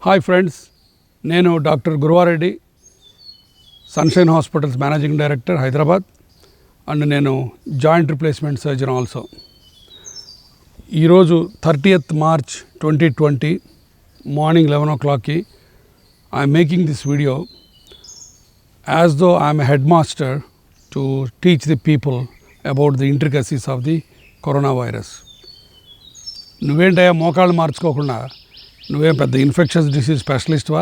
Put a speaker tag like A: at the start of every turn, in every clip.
A: Hi friends, నేను doctor Guruvareddy, sunshine hospitals managing director Hyderabad, and నేను joint replacement surgeon also. ఈరోజు 30th March 2020 morning 11 o'clockకి I'm making this video as though I'm a head master to teach the people about the intricacies of the corona virus. నువ్వేంటయ్యా మోకాళ్ళు మార్చుకోకుండా, నువ్వేం పెద్ద infections disease స్పెషలిస్ట్వా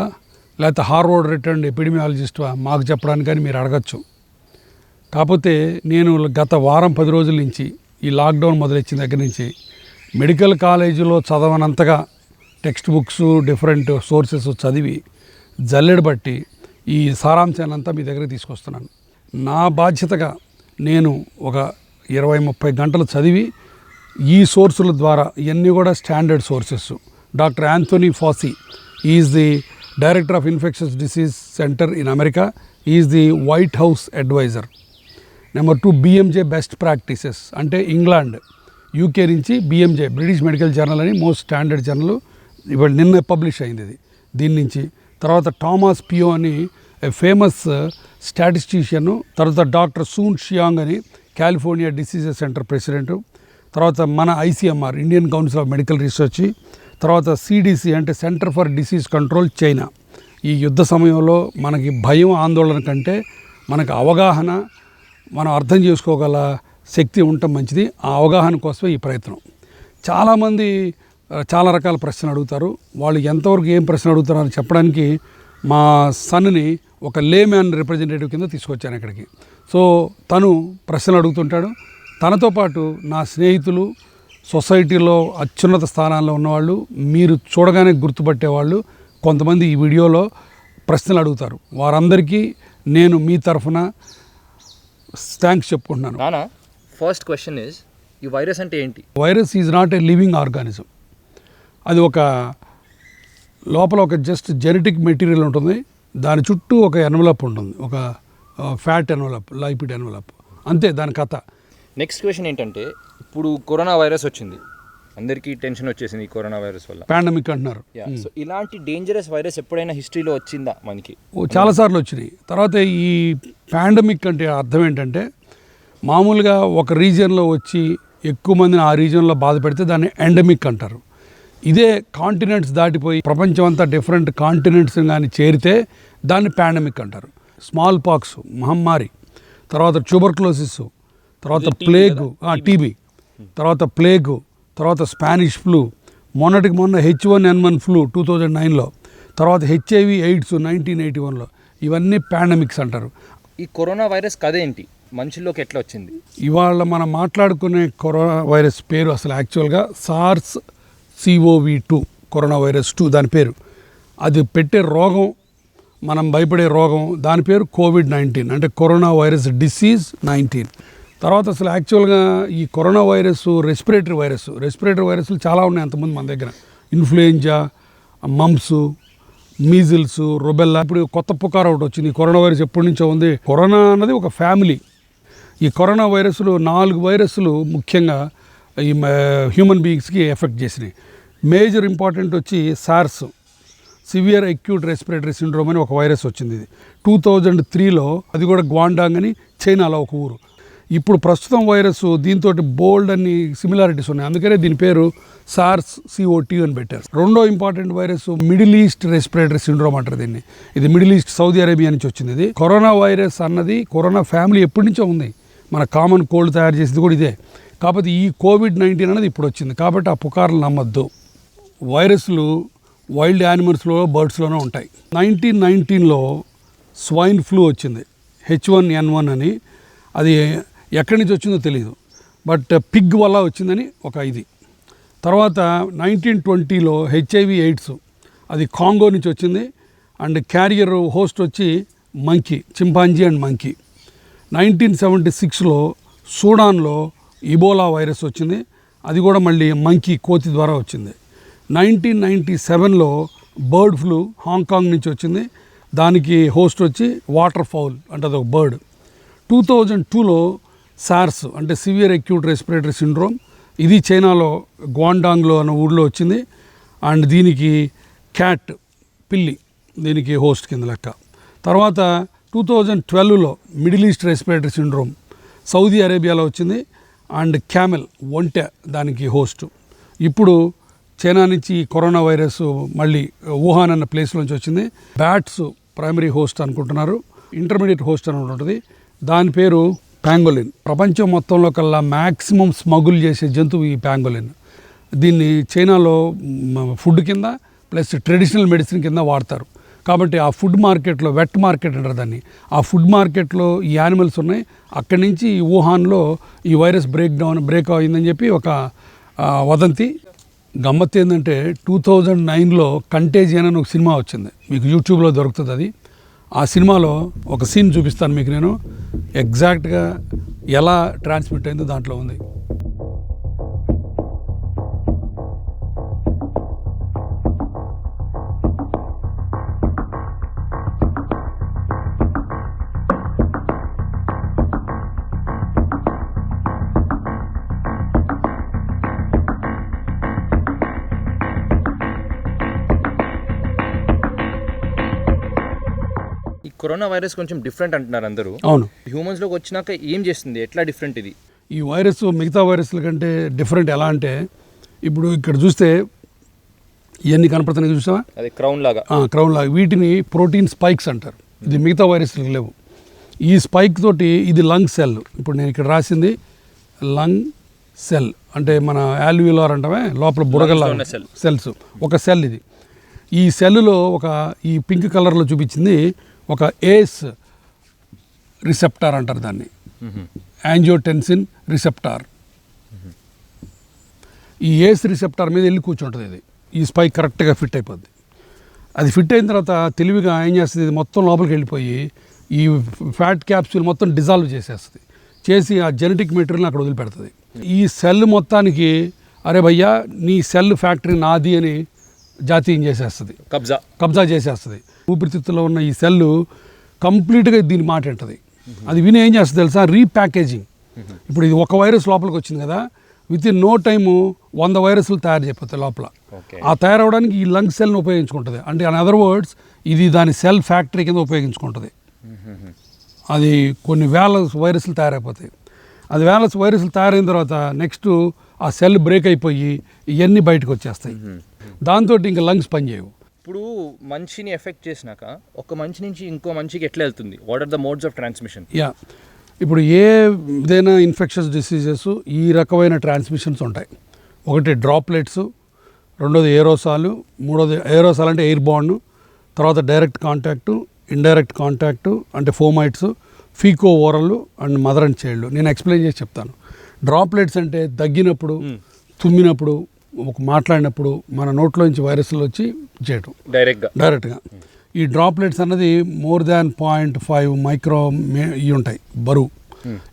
A: లేకపోతే Harvard returned ఎపిడమియాలజిస్ట్వా మాకు చెప్పడానికని మీరు అడగచ్చు. కాకపోతే నేను గత వారం 10 రోజుల నుంచి ఈ లాక్డౌన్ మొదలెచ్చిన దగ్గర నుంచి మెడికల్ కాలేజీలో చదవనంతగా టెక్స్ట్ బుక్స్ డిఫరెంట్ సోర్సెస్ చదివి జల్లెడ బట్టి ఈ సారాంశాన్ని అంతా మీ దగ్గరికి తీసుకొస్తున్నాను. నా బాధ్యతగా నేను ఒక 20-30 గంటలు చదివి ఈ సోర్సుల ద్వారా, ఇవన్నీ కూడా standard sources. Doctor Anthony Fauci is the director of infections disease centre in America, is the White House adviser. Number 2 BMJ best practices అంటే ఇంగ్లాండ్ యూకే నుంచి BMJ బ్రిటిష్ మెడికల్ జర్నల్ అని మోస్ట్ స్టాండర్డ్ జర్నల్, ఇవాళ నిన్న publish అయింది ఇది. దీని నుంచి తర్వాత థామస్ పియో అని ఫేమస్ స్టాటిస్టిషియన్, తర్వాత డాక్టర్ సూన్ షియాంగ్ అని కాలిఫోర్నియా డిసీజెస్ సెంటర్ ప్రెసిడెంట్, తర్వాత మన ICMR Indian council of medical research, తర్వాత CDC అంటే centre for disease control China. ఈ యుద్ధ సమయంలో మనకి భయం ఆందోళన కంటే మనకు అవగాహన, మనం అర్థం చేసుకోగల శక్తి ఉండటం మంచిది. ఆ అవగాహన కోసమే ఈ ప్రయత్నం. చాలామంది చాలా రకాల ప్రశ్నలు అడుగుతారు. వాళ్ళు ఎంతవరకు ఏం ప్రశ్న అడుగుతారని చెప్పడానికి మా సన్ని ఒక లేమ్యాన్ రిప్రజెంటేటివ్ కింద తీసుకొచ్చాను ఇక్కడికి. సో తను ప్రశ్నలు అడుగుతుంటాడు. తనతో పాటు నా స్నేహితులు, సొసైటీలో అత్యున్నత స్థానాల్లో ఉన్నవాళ్ళు, మీరు చూడగానే గుర్తుపట్టేవాళ్ళు కొంతమంది ఈ వీడియోలో ప్రశ్నలు అడుగుతారు. వారందరికీ నేను మీ తరఫున థ్యాంక్స్ చెప్పుకుంటున్నాను.
B: ఫస్ట్ క్వశ్చన్ ఇస్, ఈ వైరస్ అంటే ఏంటి?
A: Virus is not a living organism. అది ఒక లోపల ఒక జస్ట్ జెనెటిక్ మెటీరియల్ ఉంటుంది. దాని చుట్టూ ఒక ఎన్వలప్ ఉంటుంది, ఒక ఫ్యాట్ ఎన్వలప్, లైపిడ్ ఎన్వలప్, అంతే దాని కథ.
B: నెక్స్ట్ క్వశ్చన్ ఏంటంటే, ఇప్పుడు కరోనా వైరస్ వచ్చింది, అందరికీ టెన్షన్ వచ్చేసింది ఈ కరోనా వైరస్ వల్ల,
A: పాండమిక్ అంటున్నారు.
B: సో ఇలాంటి డేంజరస్ వైరస్ ఎప్పుడైనా హిస్టరీలో వచ్చిందా మనకి?
A: చాలాసార్లు వచ్చినాయి. తర్వాత ఈ పాండమిక్ అంటే అర్థం ఏంటంటే, మామూలుగా ఒక రీజియన్లో వచ్చి ఎక్కువ మందిని ఆ రీజియన్లో బాధ పెడితే దాన్ని ఎండమిక్ అంటారు. ఇదే కాంటినెంట్స్ దాటిపోయి ప్రపంచం అంతా డిఫరెంట్ కాంటినెంట్స్ కానీ చేరితే దాన్ని పాండమిక్ అంటారు. స్మాల్ పాక్స్ మహమ్మారి, తర్వాత ట్యూబర్క్లోసిస్, తర్వాత ప్లేగు, TB, తర్వాత ప్లేగు, తర్వాత స్పానిష్ ఫ్లూ, మొన్నటికి మొన్న H1N1 ఫ్లూ 2009లో, తర్వాత HIV AIDS 1981లో. ఇవన్నీ పాండమిక్స్ అంటారు.
B: ఈ కరోనా వైరస్ కథ ఏంటి, మనుషుల్లోకి ఎట్లా వచ్చింది?
A: ఇవాళ మనం మాట్లాడుకునే కరోనా వైరస్ పేరు అసలు యాక్చువల్గా SARS-CoV-2 కరోనా వైరస్ 2 దాని పేరు. అది పెట్టే రోగం, మనం భయపడే రోగం, దాని పేరు COVID-19 అంటే కరోనా వైరస్ డిసీజ్ 19. తర్వాత అసలు యాక్చువల్గా ఈ కరోనా వైరస్ రెస్పిరేటరీ వైరస్లు చాలా ఉన్నాయి అంతకుముందు మన దగ్గర. Influenza, mumps, measles, rubella. ఇప్పుడు కొత్త పుకార్ ఒకటి వచ్చింది. ఈ కరోనా వైరస్ ఎప్పటి నుంచో ఉంది. కరోనా అన్నది ఒక ఫ్యామిలీ. ఈ కరోనా వైరస్లు 4 వైరస్లు ముఖ్యంగా ఈ హ్యూమన్ బీయింగ్స్కి ఎఫెక్ట్ చేసినాయి. మేజర్ ఇంపార్టెంట్ వచ్చి SARS, severe acute respiratory syndrome అని ఒక వైరస్ వచ్చింది. ఇది 2003లో, అది కూడా గ్వాండాంగ్ అని చైనాలో ఒక ఊరు. ఇప్పుడు ప్రస్తుతం వైరస్ దీంతో బోల్డ్ అన్ని సిమిలారిటీస్ ఉన్నాయి, అందుకనే దీని పేరు SARS-CoV-2 అని పెట్టారు. రెండో important virus middle east respiratory syndrome అంటారు దీన్ని. ఇది మిడిల్ ఈస్ట్, సౌదీ అరేబియా నుంచి వచ్చింది. ఇది కరోనా వైరస్ అన్నది కరోనా ఫ్యామిలీ ఎప్పటి నుంచో ఉంది. మన కామన్ కోల్డ్ తయారు చేసింది కూడా ఇదే. కాకపోతే ఈ COVID-19 అనేది ఇప్పుడు వచ్చింది, కాబట్టి ఆ పుకార్లు నమ్మద్దు. వైరస్లు వైల్డ్ యానిమల్స్లో, బర్డ్స్లోనే ఉంటాయి. 1919లో స్వైన్ ఫ్లూ వచ్చింది, H1N1 అని. అది ఎక్కడి నుంచి వచ్చిందో తెలియదు, బట్ పిగ్ వల్ల వచ్చిందని ఒక ఇది. తర్వాత 1920లో HIV AIDS, అది కాంగో నుంచి వచ్చింది, అండ్ క్యారియర్ హోస్ట్ వచ్చి మంకీ, చింపాంజీ అండ్ మంకీ. 1976లో సూడాన్లో ఇబోలా వైరస్ వచ్చింది, అది కూడా మళ్ళీ మంకీ, కోతి ద్వారా వచ్చింది. 1997లో బర్డ్ ఫ్లూ హాంకాంగ్ నుంచి వచ్చింది, దానికి హోస్ట్ వచ్చి వాటర్ ఫౌల్ అంటే అదొక బర్డ్. 2002లో SARS అంటే సివియర్ అక్యూట్ రెస్పిరేటరీ సిండ్రోమ్, ఇది చైనాలో గ్వాండాంగ్లో అన్న ఊళ్ళో వచ్చింది. అండ్ దీనికి క్యాట్ పిల్లి దీనికి హోస్ట్ కింద లెక్క. తర్వాత 2012లో middle east respiratory syndrome Saudi అరేబియాలో వచ్చింది. అండ్ క్యామెల్ ఒంటె దానికి హోస్ట్. ఇప్పుడు చైనా నుంచి కరోనా వైరస్ మళ్ళీ వుహాన్ అన్న ప్లేస్ నుంచి వచ్చింది. బ్యాట్స్ ప్రైమరీ హోస్ట్ అనుకుంటున్నారు, ఇంటర్మీడియట్ హోస్ట్ అని ఉంటుంది. దాని పేరు ప్యాంగోలిన్. ప్రపంచం మొత్తంలో కల్లా మ్యాక్సిమం స్మగుల్ చేసే జంతువు ఈ ప్యాంగోలిన్. దీన్ని చైనాలో ఫుడ్ కింద ప్లస్ ట్రెడిషనల్ మెడిసిన్ కింద వాడతారు. కాబట్టి ఆ ఫుడ్ మార్కెట్లో, వెట్ మార్కెట్ అంటారు దాన్ని, ఆ ఫుడ్ మార్కెట్లో ఈ యానిమల్స్ ఉన్నాయి. అక్కడి నుంచి ఈ వుహాన్లో ఈ వైరస్ బ్రేక్ అయిందని చెప్పి ఒక వదంతి. గమ్మత్తు ఏంటంటే 2009లో కంటేజియన్ అని ఒక సినిమా వచ్చింది, మీకు యూట్యూబ్లో దొరుకుతుంది అది. ఆ సినిమాలో ఒక సీన్ చూపిస్తాను మీకు నేను, ఎగ్జాక్ట్గా ఎలా ట్రాన్స్మిట్ అయిందో దాంట్లో ఉంది.
B: కరోనా వైరస్ కొంచెం డిఫరెంట్ అంటున్నారు అందరూ.
A: అవును.
B: హ్యూమన్స్లోకి వచ్చినాక ఏం చేస్తుంది, ఎట్లా డిఫరెంట్ ఇది?
A: ఈ వైరస్ మిగతా వైరస్ల కంటే డిఫరెంట్ ఎలా అంటే, ఇప్పుడు ఇక్కడ చూస్తే ఇవన్నీ కనపడుతున్నాయి చూసావా,
B: అది క్రౌన్ లాగా.
A: వీటిని ప్రోటీన్ స్పైక్స్ అంటారు. ఇది మిగతా వైరస్లకు లేవు. ఈ స్పైక్ తోటి ఇది లంగ్ సెల్. ఇప్పుడు నేను ఇక్కడ రాసింది లంగ్ సెల్, అంటే మన ఆల్వియోలార్ అంటామే, లోపల బుడగల్లా సెల్స్, ఒక సెల్ ఇది. ఈ సెల్లో ఈ పింక్ కలర్లో చూపించింది ఒక ఏస్ రిసెప్టార్ అంటారు దాన్ని, యాంజియోటెన్సిన్ రిసెప్టార్. ఈ ఏస్ రిసెప్టార్ మీద వెళ్ళి కూర్చుంటుంది ఇది. ఈ స్పైక్ కరెక్ట్గా ఫిట్ అయిపోద్ది. అది ఫిట్ అయిన తర్వాత తెలివిగా ఏం చేస్తుంది, ఇది మొత్తం లోపలికి వెళ్ళిపోయి ఈ ఫ్యాట్ క్యాప్సూల్ మొత్తం డిజాల్వ్ చేసేస్తుంది, చేసి ఆ జెనెటిక్ మెటీరియల్ని అక్కడ వదిలిపెడుతుంది. ఈ సెల్ మొత్తానికి అరే భయ్యా నీ సెల్ ఫ్యాక్టరీ నాది అని జాతీయం చేసేస్తుంది, కబ్జా చేసేస్తుంది. ఊపిరితిత్తులో ఉన్న ఈ సెల్లు కంప్లీట్గా దీన్ని మాట వింటుంది. అది విని ఏం చేస్తుంది తెలుసా, రీప్యాకేజింగ్. ఇప్పుడు ఇది ఒక వైరస్ లోపలికి వచ్చింది కదా, విత్ ఇన్ నో టైము 100 వైరస్లు తయారు చేయకపోతాయి లోపల. ఆ తయారవడానికి ఈ లంగ్ సెల్ని ఉపయోగించుకుంటుంది. అంటే అన్ అదర్ వర్డ్స్ ఇది దాని సెల్ ఫ్యాక్టరీ కింద ఉపయోగించుకుంటుంది. అది కొన్ని వేల వైరస్లు తయారైపోతాయి. అది వేల వైరస్లు తయారైన తర్వాత నెక్స్ట్ ఆ సెల్ బ్రేక్ అయిపోయి ఇవన్నీ బయటకు వచ్చేస్తాయి. దాంతో ఇంకా లంగ్స్ పనిచేయవు.
B: ఇప్పుడు మనిషిని ఎఫెక్ట్ చేసినాక ఒక మనిషి నుంచి ఇంకో మనిషికి ఎట్లా వెళ్తుంది? What are the modes of transmission?
A: ఇప్పుడు ఏదైనా ఇన్ఫెక్షన్స్ డిసీజెస్ ఈ రకమైన ట్రాన్స్మిషన్స్ ఉంటాయి. ఒకటి డ్రాప్లెట్స్, రెండోది ఏరోసాలు, మూడోది ఏరోసాల్ అంటే ఎయిర్ బాండ్, తర్వాత డైరెక్ట్ కాంటాక్టు, ఇండైరెక్ట్ కాంటాక్టు అంటే fomites, faeco oral and mother and child. నేను ఎక్స్ప్లెయిన్ చేసి చెప్తాను. డ్రాప్లెట్స్ అంటే దగ్గినప్పుడు, తుమ్మినప్పుడు, మాట్లాడినప్పుడు మన నోట్లోంచి వైరస్లు వచ్చి చేయటం డైరెక్ట్గా. ఈ డ్రాప్లెట్స్ అన్నది మోర్ దాన్ 0.5 మైక్రో ఇవి ఉంటాయి బరువు.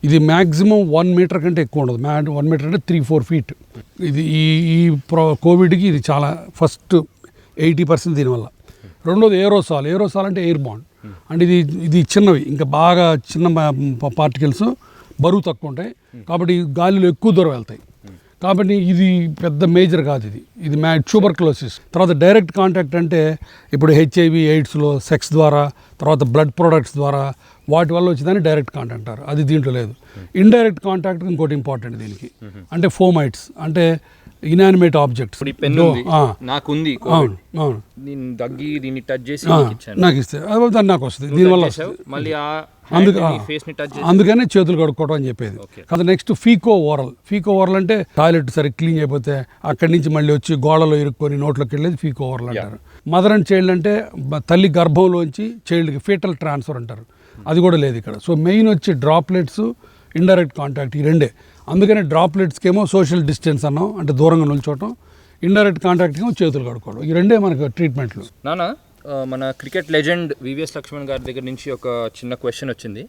A: ఇది మ్యాక్సిమం 1 మీటర్ కంటే ఎక్కువ ఉండదు. 1 మీటర్ అంటే 3-4 ఫీట్. ఇది ఈ కోవిడ్కి ఇది చాలా ఫస్ట్ 80% దీనివల్ల. రెండోది ఏరోసాల్ అంటే ఎయిర్ బాండ్. అంటే ఇది చిన్నవి, ఇంకా బాగా చిన్న పార్టికల్స్, బరువు తక్కువ ఉంటాయి కాబట్టి గాలిలో ఎక్కువ దూరం వెళ్తాయి. కాబట్టి ఇది పెద్ద మేజర్ కాదు. ఇది ట్యూబర్క్లోసిస్. తర్వాత డైరెక్ట్ కాంటాక్ట్ అంటే ఇప్పుడు HIV ఎయిడ్స్లో సెక్స్ ద్వారా, తర్వాత బ్లడ్ ప్రొడక్ట్స్ ద్వారా, వాటి వల్ల వచ్చేదాన్ని డైరెక్ట్ కాంటాక్ట్ అంటారు. అది దీంట్లో లేదు. ఇండైరెక్ట్ కాంటాక్ట్ ఇంకోటి ఇంపార్టెంట్ దీనికి, అంటే ఫోమైట్స్ అంటే ఇనానిమేట్ ఆబ్జెక్ట్స్.
B: నాకుంది,
A: నాకు ఇస్తే దాన్ని నాకు వస్తుంది, దీనివల్ల వస్తుంది. అందుకనే చేతులు కడుక్కోవడం అని చెప్పేది. అది నెక్స్ట్ ఫీకో ఓరల్ అంటే టాయిలెట్ సరిగ్గా క్లీన్ అయిపోతే అక్కడి నుంచి మళ్ళీ వచ్చి గోడలో ఇరుక్కొని నోట్లోకి వెళ్ళేది ఫీకో ఓరల్ అంటారు. మదర్ అండ్ చైల్డ్ అంటే తల్లి గర్భంలోంచి చైల్డ్కి ఫీటల్ ట్రాన్స్ఫర్ అంటారు. అది కూడా లేదు ఇక్కడ. సో మెయిన్ వచ్చి డ్రాప్లెట్స్, ఇండైరెక్ట్ కాంటాక్ట్, ఈ రెండే. అందుకనే డ్రాప్లెట్స్కి ఏమో సోషల్ డిస్టెన్స్ అన్నాం, అంటే దూరంగా నిల్చోవటం. ఇండైరెక్ట్ కాంటాక్ట్కి ఏమో చేతులు కడుక్కోవడం. ఈ రెండే మనకు ట్రీట్మెంట్లు.
B: మన క్రికెట్ లెజెండ్ వివిఎస్ లక్ష్మణ్ గారి దగ్గర నుంచి ఒక చిన్న క్వశ్చన్ వచ్చింది.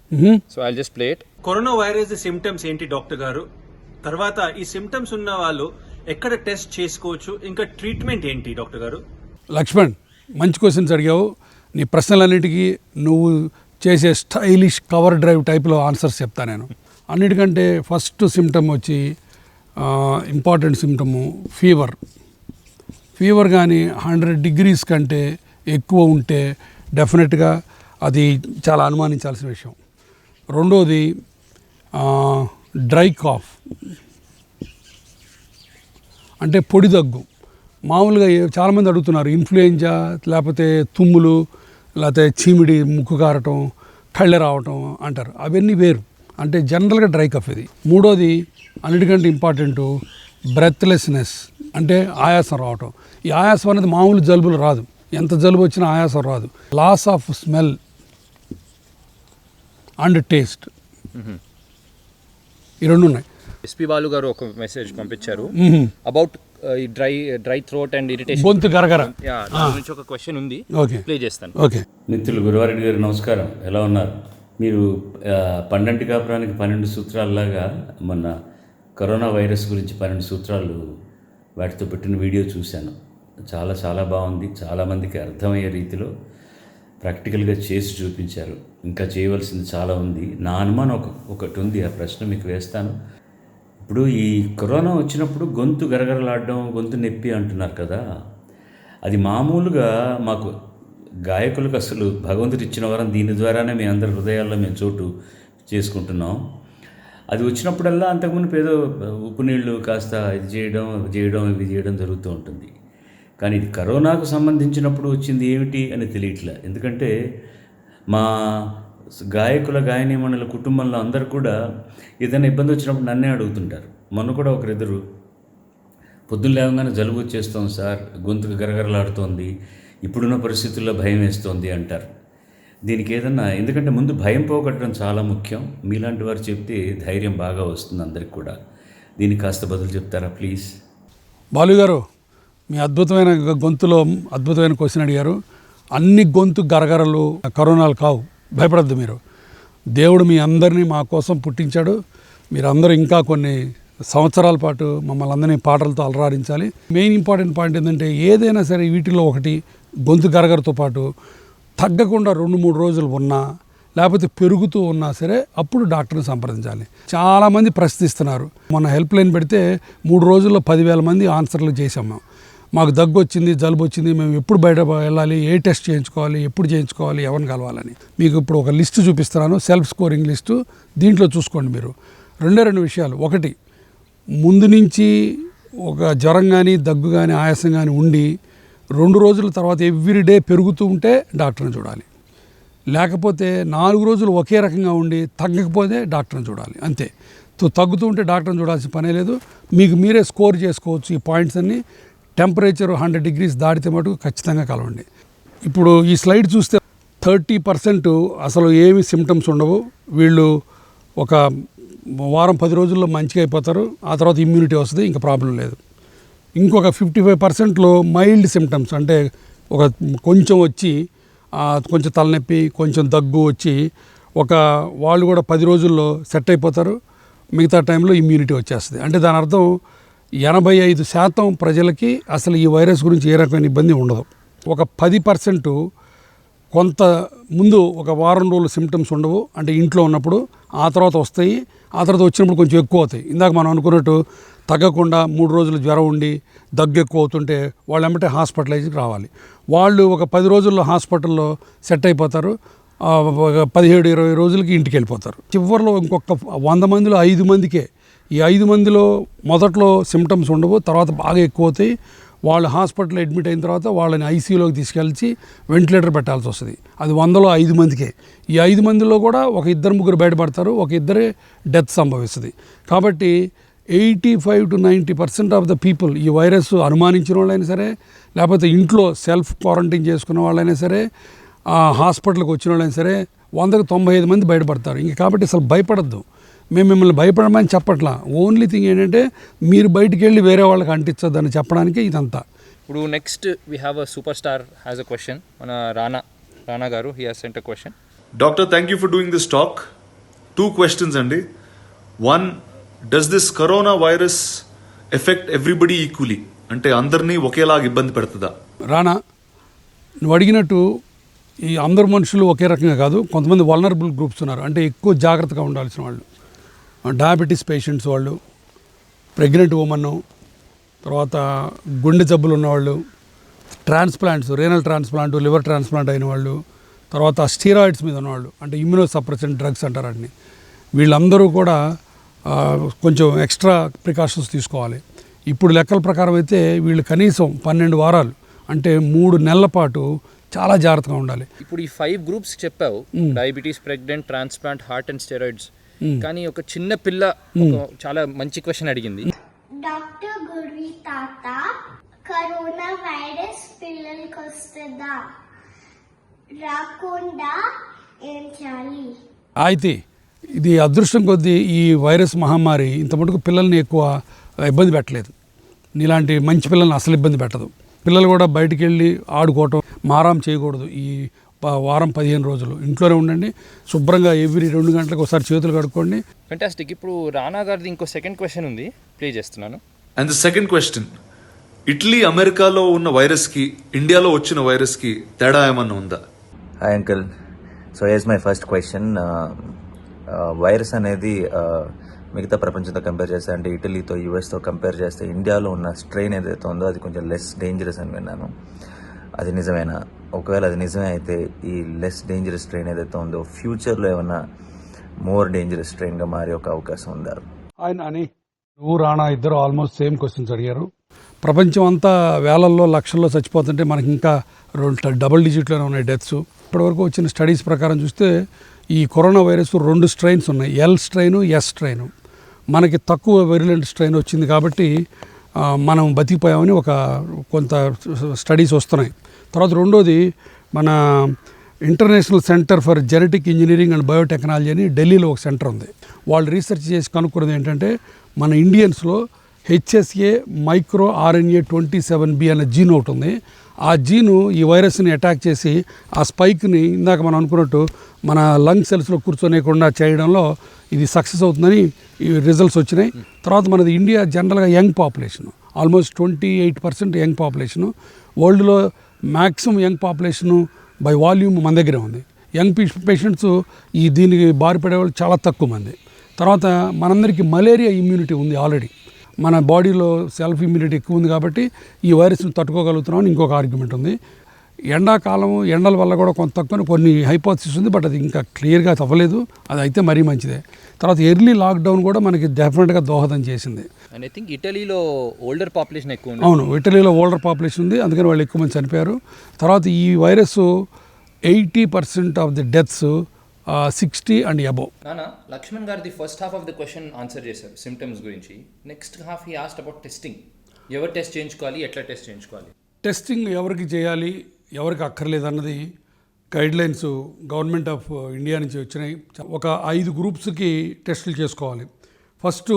B: So I'll just play it.
C: Corona virus symptoms ఏంటి డాక్టర్ గారు? తర్వాత ఈ సిమ్టమ్స్ ఉన్న వాళ్ళు ఎక్కడ టెస్ట్ చేసుకోవచ్చు? ఇంకా ట్రీట్మెంట్ ఏంటి డాక్టర్ గారు?
A: లక్ష్మణ్, మంచి క్వశ్చన్స్ అడిగావు. నీ ప్రశ్నలన్నిటికీ నువ్వు చేసే స్టైలిష్ కవర్ డ్రైవ్ టైప్లో ఆన్సర్స్ చెప్తా నేను. అన్నిటికంటే ఫస్ట్ సిమ్టమ్ వచ్చి ఇంపార్టెంట్ సిమ్టము ఫీవర్ కానీ 100 degrees కంటే ఎక్కువ ఉంటే డెఫినెట్గా అది చాలా అనుమానించాల్సిన విషయం. రెండోది డ్రై కాఫ్ అంటే పొడి దగ్గు. మామూలుగా చాలామంది అడుగుతున్నారు ఇన్ఫ్లుయెంజా లేకపోతే తుమ్ములు లేకపోతే చీమిడి ముక్కు కారటం కళ్ళె రావటం అంటారు. అవన్నీ వేరు, అంటే జనరల్గా డ్రై కఫ్ ఇది. మూడోది అన్నిటికంటే ఇంపార్టెంటు బ్రెత్లెస్నెస్ అంటే ఆయాసం రావటం. ఈ ఆయాసం అనేది మామూలు జలుబులు రాదు, ఎంత జలుబు వచ్చినా ఆయాసం రాదు. Loss of smell and taste, ఈ రెండు ఉన్నాయి.
B: ఎస్పీ బాలు గారు ఒక మెసేజ్ పంపించారు అబౌట్ ఈ డ్రై థ్రోట్ అండ్ ఇరిటేషన్,
A: గొంతు గరగర.
B: దాని నుంచి ఒక క్వశ్చన్ ఉంది,
A: ఓకే
B: ప్లే చేస్తాను.
A: ఓకే.
D: మిత్రులు గురువారెడ్డి గారు నమస్కారం, ఎలా ఉన్నారు మీరు? పండంటి కాపురానికి 12 సూత్రాలలాగా మొన్న కరోనా వైరస్ గురించి 12 సూత్రాలు వాటితో పెట్టిన వీడియో చూశాను. చాలా చాలా బాగుంది, చాలామందికి అర్థమయ్యే రీతిలో ప్రాక్టికల్గా చేసి చూపించారు. ఇంకా చేయవలసింది చాలా ఉంది. నా అనుమానం ఒకటి ఉంది, ఆ ప్రశ్న మీకు వేస్తాను. ఇప్పుడు ఈ కరోనా వచ్చినప్పుడు గొంతు గరగరలాడడం, గొంతు నొప్పి అంటున్నారు కదా, అది మామూలుగా మాకు గాయకులకు అసలు భగవంతుడు ఇచ్చిన వరం. దీని ద్వారానే మీ అందరి హృదయాల్లో మేము చోటు చేసుకుంటున్నాం. అది వచ్చినప్పుడల్లా అంతకుముందు ఏదో ఉప్పు నీళ్ళు కాస్త ఇది చేయడం జరుగుతూ ఉంటుంది. కానీ ఇది కరోనాకు సంబంధించినప్పుడు వచ్చింది ఏమిటి అని తెలియట్లే. ఎందుకంటే మా గాయకుల గాయనీమణుల కుటుంబంలో అందరూ కూడా ఏదైనా ఇబ్బంది వచ్చినప్పుడు నన్నే అడుగుతుంటారు. మొన్న కూడా ఒకరిద్దరు పొద్దున్న లేవగానే జలుబు వచ్చేస్తోంది సార్, గొంతుకు గరగరలాడుతోంది, ఇప్పుడున్న పరిస్థితుల్లో భయం వేస్తోంది అంటారు. దీనికి ఏదన్నా, ఎందుకంటే ముందు భయం పోగొట్టడం చాలా ముఖ్యం. మీలాంటి వారు చెప్తే ధైర్యం బాగా వస్తుంది అందరికి కూడా. దీనికి కాస్త బదులు చెప్తారా ప్లీజ్?
A: బాలు గారు, మీ అద్భుతమైన గొంతులో అద్భుతమైన క్వశ్చన్ అడిగారు. అన్ని గొంతు గరగరలు కరోనాలు కావు, భయపడద్దు మీరు. దేవుడు మీ అందరినీ మా కోసం పుట్టించాడు. మీరందరూ ఇంకా కొన్ని సంవత్సరాల పాటు మమ్మల్ని అందరినీ పాటలతో అలరారించాలి. మెయిన్ ఇంపార్టెంట్ పాయింట్ ఏంటంటే ఏదైనా సరే వీటిలో ఒకటి గొంతు గరగరతో పాటు తగ్గకుండా 2-3 రోజులు ఉన్నా లేకపోతే పెరుగుతూ ఉన్నా సరే అప్పుడు డాక్టర్ని సంప్రదించాలి. చాలామంది ప్రశ్నిస్తున్నారు. మొన్న హెల్ప్ లైన్ పెడితే 3 రోజుల్లో 10,000 మంది ఆన్సర్లు చేసాము. మాకు దగ్గు వచ్చింది, జలుబు వచ్చింది, మేము ఎప్పుడు బయట వెళ్ళాలి, ఏ టెస్ట్ చేయించుకోవాలి, ఎప్పుడు చేయించుకోవాలి, ఎవరిని కలవాలని. మీకు ఇప్పుడు ఒక లిస్టు చూపిస్తున్నాను, సెల్ఫ్ స్కోరింగ్ లిస్టు. దీంట్లో చూసుకోండి మీరు. 2 విషయాలు. ఒకటి, ముందు నుంచి ఒక జ్వరం కానీ దగ్గు కానీ ఆయాసం కానీ ఉండి 2 రోజుల తర్వాత ఎవ్రీడే పెరుగుతూ ఉంటే డాక్టర్ని చూడాలి. లేకపోతే 4 రోజులు ఒకే రకంగా ఉండి తగ్గకపోతే డాక్టర్ని చూడాలి. అంతే. తగ్గుతూ ఉంటే డాక్టర్ని చూడాల్సిన పనే లేదు. మీకు మీరే స్కోర్ చేసుకోవచ్చు ఈ పాయింట్స్ అన్నీ. టెంపరేచర్ 100 degrees దాటితే మటుకు ఖచ్చితంగా కలవండి. ఇప్పుడు ఈ స్లైడ్ చూస్తే 30% అసలు ఏమి సిమ్టమ్స్ ఉండవు. వీళ్ళు ఒక వారం 10 రోజుల్లో మంచిగా అయిపోతారు. ఆ తర్వాత ఇమ్యూనిటీ వస్తుంది, ఇంకా ప్రాబ్లం లేదు. ఇంకొక 55%లో మైల్డ్ సిమ్టమ్స్, అంటే ఒక కొంచెం వచ్చి కొంచెం తలనొప్పి, కొంచెం దగ్గు వచ్చి వాళ్ళు కూడా 10 రోజుల్లో సెట్ అయిపోతారు. మిగతా టైంలో ఇమ్యూనిటీ వచ్చేస్తుంది. అంటే దాని అర్థం 85% ప్రజలకి అసలు ఈ వైరస్ గురించి ఏ రకమైన ఇబ్బంది ఉండదు. ఒక 10% కొంత ముందు ఒక వారం రోజులు సిమ్టమ్స్ ఉండవు, అంటే ఇంట్లో ఉన్నప్పుడు. ఆ తర్వాత వస్తాయి. ఆ తర్వాత వచ్చినప్పుడు కొంచెం ఎక్కువ అవుతాయి. ఇందాక మనం అనుకున్నట్టు తగ్గకుండా 3 రోజులు జ్వరం ఉండి దగ్గు ఎక్కువ అవుతుంటే వాళ్ళు ఏమంటే హాస్పిటలైజ్కి రావాలి. వాళ్ళు ఒక 10 రోజుల్లో హాస్పిటల్లో సెట్ అయిపోతారు. 17-20 రోజులకి ఇంటికి వెళ్ళిపోతారు. చివరిలో ఇంకొక 100 మందిలో 5 మందికే, ఈ 5 మందిలో మొదట్లో సిమ్టమ్స్ ఉండవు, తర్వాత బాగా ఎక్కువ అవుతాయి. వాళ్ళు హాస్పిటల్లో అడ్మిట్ అయిన తర్వాత వాళ్ళని ఐసీయూలోకి తీసుకెళ్ళి వెంటిలేటర్ పెట్టాల్సి వస్తుంది. అది 100లో 5 మందికే. ఈ 5 మందిలో కూడా ఒక 2-3 బయటపడతారు, ఒక 2 డెత్ సంభవిస్తుంది. కాబట్టి 85 to 90% ఆఫ్ ద పీపుల్, ఈ వైరస్ అనుమానించిన వాళ్ళైనా సరే, లేకపోతే ఇంట్లో సెల్ఫ్ క్వారంటైన్ చేసుకున్న వాళ్ళైనా సరే, హాస్పిటల్కి వచ్చిన వాళ్ళైనా సరే 100కి 95 మంది బయటపడతారు. ఇంక కాబట్టి అసలు భయపడద్దు. మేము మిమ్మల్ని భయపడమని చెప్పట్లా. ఓన్లీ థింగ్ ఏంటంటే మీరు బయటికి వెళ్ళి వేరే వాళ్ళకి అంటించొద్దని చెప్పడానికి ఇదంతా.
B: ఇప్పుడు next we have a super star has a question. మన రానా గారు, he has cent a question.
E: Doctor, thank you for doing this talk. 2 questions అండి. 1, does this coronavirus affect everybody equally? అంటే అందరినీ ఒకేలాగా ఇబ్బంది పెడుతుందా?
A: రానా, నువ్వు అడిగినట్టు ఈ అందరు మనుషులు ఒకే రకంగా కాదు. కొంతమంది వల్నరబుల్ గ్రూప్స్ ఉన్నారు, అంటే ఎక్కువ జాగ్రత్తగా ఉండాల్సిన వాళ్ళు. డయాబెటీస్ పేషెంట్స్ వాళ్ళు, ప్రెగ్నెంట్ ఉమెన్, తర్వాత గుండె జబ్బులు ఉన్నవాళ్ళు, transplants, renal transplant, liver transplant అయిన వాళ్ళు, తర్వాత స్టీరాయిడ్స్ మీద ఉన్నవాళ్ళు, అంటే ఇమ్యూనో సప్రెసెంట్ డ్రగ్స్ అంటారు వాటిని, వీళ్ళందరూ కూడా కొంచెం ఎక్స్ట్రా ప్రికాషన్స్ తీసుకోవాలి. ఇప్పుడు లెక్కల ప్రకారం అయితే వీళ్ళు కనీసం 12 వారాలు అంటే 3 నెలల పాటు చాలా జాగ్రత్తగా ఉండాలి.
B: ఇప్పుడు ఈ 5 గ్రూప్స్ చెప్పావు, diabetes, pregnant, transplant, heart and steroids. కానీ ఒక చిన్న పిల్ల చాలా మంచి క్వశ్చన్ అడిగింది.
F: డాక్టర్ గురి తాత, కరోనా వైరస్ పిల్లలకి వస్తుందా, రాకుండా ఏం చేయాలి?
A: అయితే ఇది అదృష్టం కొద్దీ ఈ వైరస్ మహమ్మారి ఇంత మటుకు పిల్లల్ని ఎక్కువ ఇబ్బంది పెట్టలేదు. నీలాంటి మంచి పిల్లల్ని అసలు ఇబ్బంది పెట్టదు. పిల్లలు కూడా బయటికి వెళ్ళి ఆడుకోవటం, మారం చేయకూడదు. ఈ వారం 15 రోజులు ఇంట్లోనే ఉండండి. శుభ్రంగా ఎవ్రీ 2 గంటలకు ఒకసారి చేతులు కడుక్కోండి.
B: ఫెంటాస్టిక్. ఇప్పుడు రానా గారిది ఇంకో సెకండ్ క్వశ్చన్ ఉంది, ప్లే చేస్తున్నాను.
E: And the second question, Italy అమెరికాలో ఉన్న వైరస్కి ఇండియాలో వచ్చిన వైరస్కి తేడా ఏమన్నా ఉందా?
G: Hi uncle. So hairs my first question. Virus అనేది మిగతా ప్రపంచంతో కంపేర్ చేస్తే, అంటే ఇటలీతో, యూఎస్తో కంపేర్ చేస్తే ఇండియాలో ఉన్న స్ట్రెయిన్ ఏదైతే ఉందో అది కొంచెం లెస్ డేంజరస్ అని విన్నాను. అది నిజమేనా? ఒకవేళ అది నిజమే అయితే ఈ లెస్ డేంజరస్ స్ట్రెయిన్ ఏదైతే ఉందో ఫ్యూచర్లో ఏమైనా మోర్ డేంజరస్ స్ట్రెయిన్గా మారే ఒక అవకాశం ఉందా?
A: ఆయన అని నువ్వు రానా ఇద్దరు ఆల్మోస్ట్ సేమ్ క్వశ్చన్స్ అడిగారు. ప్రపంచం అంతా వేలల్లో లక్షల్లో చచ్చిపోతుంటే మనకి ఇంకా డబుల్ డిజిట్లోనే ఉన్నాయి డెత్స్. ఇప్పటివరకు వచ్చిన స్టడీస్ ప్రకారం చూస్తే ఈ కరోనా వైరస్ 2 స్ట్రెయిన్స్ ఉన్నాయి, ఎల్ స్ట్రెయిన్, ఎస్ స్ట్రెయిన్. మనకి తక్కువ వెరిలెంట్ స్ట్రెయిన్ వచ్చింది కాబట్టి మనం బతికిపోయామని కొంత స్టడీస్ వస్తున్నాయి. తర్వాత రెండోది, మన international centre for genetic engineering and biotechnology అని ఢిల్లీలో ఒక సెంటర్ ఉంది. వాళ్ళు రీసెర్చ్ చేసి కనుక్కున్నది ఏంటంటే మన ఇండియన్స్లో HSA మైక్రో RNA 27B అనే జీన్ ఒకటి ఉంది. ఆ జీను ఈ వైరస్ని అటాక్ చేసి ఆ స్పైక్ని ఇందాక మనం అనుకున్నట్టు మన లంగ్ సెల్స్లో కూర్చోనేకుండా చేయడంలో ఇది సక్సెస్ అవుతుందని ఈ రిజల్ట్స్ వచ్చినాయి. తర్వాత మనది ఇండియా జనరల్గా young population, almost 28% young population. వరల్డ్లో maximum young population by volume మన దగ్గరే ఉంది. యంగ్ పేషెంట్స్ దీనికి బారిపడే వాళ్ళు చాలా తక్కువ మంది. తర్వాత మనందరికీ మలేరియా ఇమ్యూనిటీ ఉంది ఆల్రెడీ. మన బాడీలో సెల్ఫ్ ఇమ్యూనిటీ ఎక్కువ ఉంది కాబట్టి ఈ వైరస్ని తట్టుకోగలుగుతున్నామని ఇంకొక ఆర్గ్యుమెంట్ ఉంది. ఎండాకాలం ఎండల వల్ల కూడా కొంత తక్కువ కొన్ని హైపోథసిస్ ఉంది, బట్ అది ఇంకా క్లియర్గా అవ్వలేదు. అది అయితే మరీ మంచిదే. తర్వాత ఎర్లీ లాక్డౌన్ కూడా మనకి డెఫినెట్గా దోహదం చేసింది.
B: అండ్ ఐ థింక్ ఇటలీలో ఓల్డర్ పాపులేషన్ ఎక్కువ ఉంది.
A: అవును, ఇటలీలో ఓల్డర్ పాపులేషన్ ఉంది, అందుకని వాళ్ళు ఎక్కువ మంది చనిపోయారు. తర్వాత ఈ virus 80% of the deaths 60 and above.
B: నానా, లక్ష్మణ్ గారిది first half of the question answer చేశారు సిమ్టమ్స్ గురించి. Next half he asked about testing. ఎవరు టెస్ట్ చేయించుకోవాలి, ఎట్లా టెస్ట్ చేయించుకోవాలి?
A: టెస్టింగ్ ఎవరికి చేయాలి, ఎవరికి అక్కర్లేదు అన్నది గైడ్లైన్స్ గవర్నమెంట్ ఆఫ్ ఇండియా నుంచి వచ్చినాయి. ఒక 5 గ్రూప్స్కి టెస్టులు చేసుకోవాలి. ఫస్ట్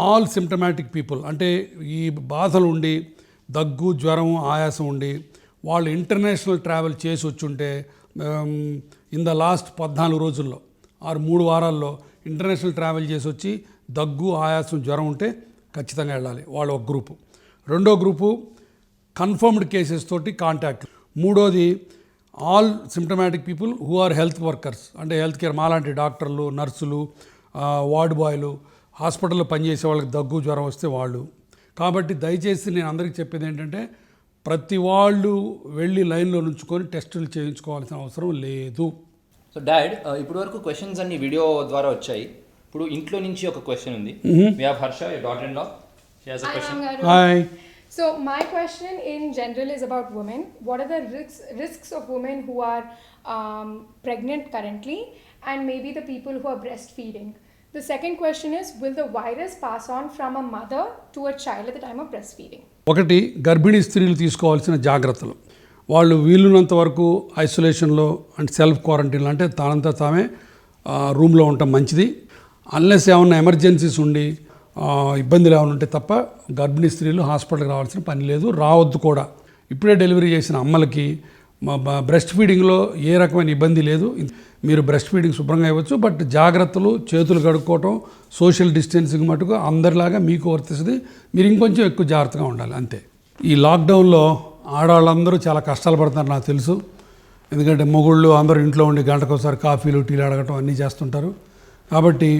A: ఆల్ సిమ్టమాటిక్ పీపుల్, అంటే ఈ బాధలు ఉండి దగ్గు, జ్వరం, ఆయాసం ఉండి వాళ్ళు ఇంటర్నేషనల్ ట్రావెల్ చేసి వచ్చుంటే ఇన్ ద లాస్ట్ 14 రోజుల్లో 3 వారాల్లో ఇంటర్నేషనల్ ట్రావెల్ చేసి వచ్చి దగ్గు, ఆయాసం, జ్వరం ఉంటే ఖచ్చితంగా వెళ్ళాలి. వాళ్ళు ఒక గ్రూపు. రెండో గ్రూపు కన్ఫర్మ్డ్ కేసెస్ తోటి కాంటాక్ట్. మూడోది all symptomatic people who are health workers, అంటే హెల్త్ కేర్ మాలాంటి డాక్టర్లు, నర్సులు, వార్డ్ బాయ్లు, హాస్పిటల్లో పనిచేసే వాళ్ళకి దగ్గు, జ్వరం వస్తే వాళ్ళు. కాబట్టి దయచేసి నేను అందరికీ చెప్పేది ఏంటంటే ప్రతి వాళ్ళు వెళ్ళి లైన్లో నుంచుకొని టెస్టులు చేయించుకోవాల్సిన అవసరం లేదు.
B: సో డాడ్, ఇప్పుడు వరకు క్వశ్చన్స్ అన్ని వీడియో ద్వారా వచ్చాయి. ఇప్పుడు ఇంట్లో నుంచి ఒక క్వశ్చన్ ఉంది. We have Harsha, your daughter in law. She has a question.
A: Hi.
H: So my question in general is about women. What are the risks of women who are pregnant currently and maybe the people who are breastfeeding? The second question is, will the virus pass on from a mother to a child at the time of breastfeeding?
A: ఒకటి, గర్భిణీ స్త్రీలు తీసుకోవాల్సిన జాగ్రత్తలు. వాళ్ళు వీలున్నంత వరకు ఐసోలేషన్లో and self క్వారంటైన్లో, అంటే తానంతా తామే రూమ్లో ఉండటం మంచిది. అన్లెస్ ఏమన్నా ఎమర్జెన్సీస్ ఉండి ఇబ్బందులు ఏమైనా ఉంటే తప్ప గర్భిణీ స్త్రీలు హాస్పిటల్కి రావాల్సిన పని లేదు, రావద్దు కూడా. ఇప్పుడే డెలివరీ చేసిన అమ్మలకి బ్రెస్ట్ ఫీడింగ్లో ఏ రకమైన ఇబ్బంది లేదు. మీరు బ్రెస్ట్ ఫీడింగ్ శుభ్రంగా ఇవ్వచ్చు, బట్ జాగ్రత్తలు, చేతులు కడుక్కోవటం, సోషల్ డిస్టెన్సింగ్ మటుకు అందరిలాగా మీకు వర్తిస్తుంది. మీరు ఇంకొంచెం ఎక్కువ జాగ్రత్తగా ఉండాలి, అంతే. ఈ లాక్డౌన్లో ఆడవాళ్ళందరూ చాలా కష్టాలు పడుతున్నారు నాకు తెలుసు. ఎందుకంటే మొగుళ్ళు అందరూ ఇంట్లో ఉండి గంటకోసారి కాఫీలు, టీలు అడగటం అన్నీ చేస్తుంటారు. కాబట్టి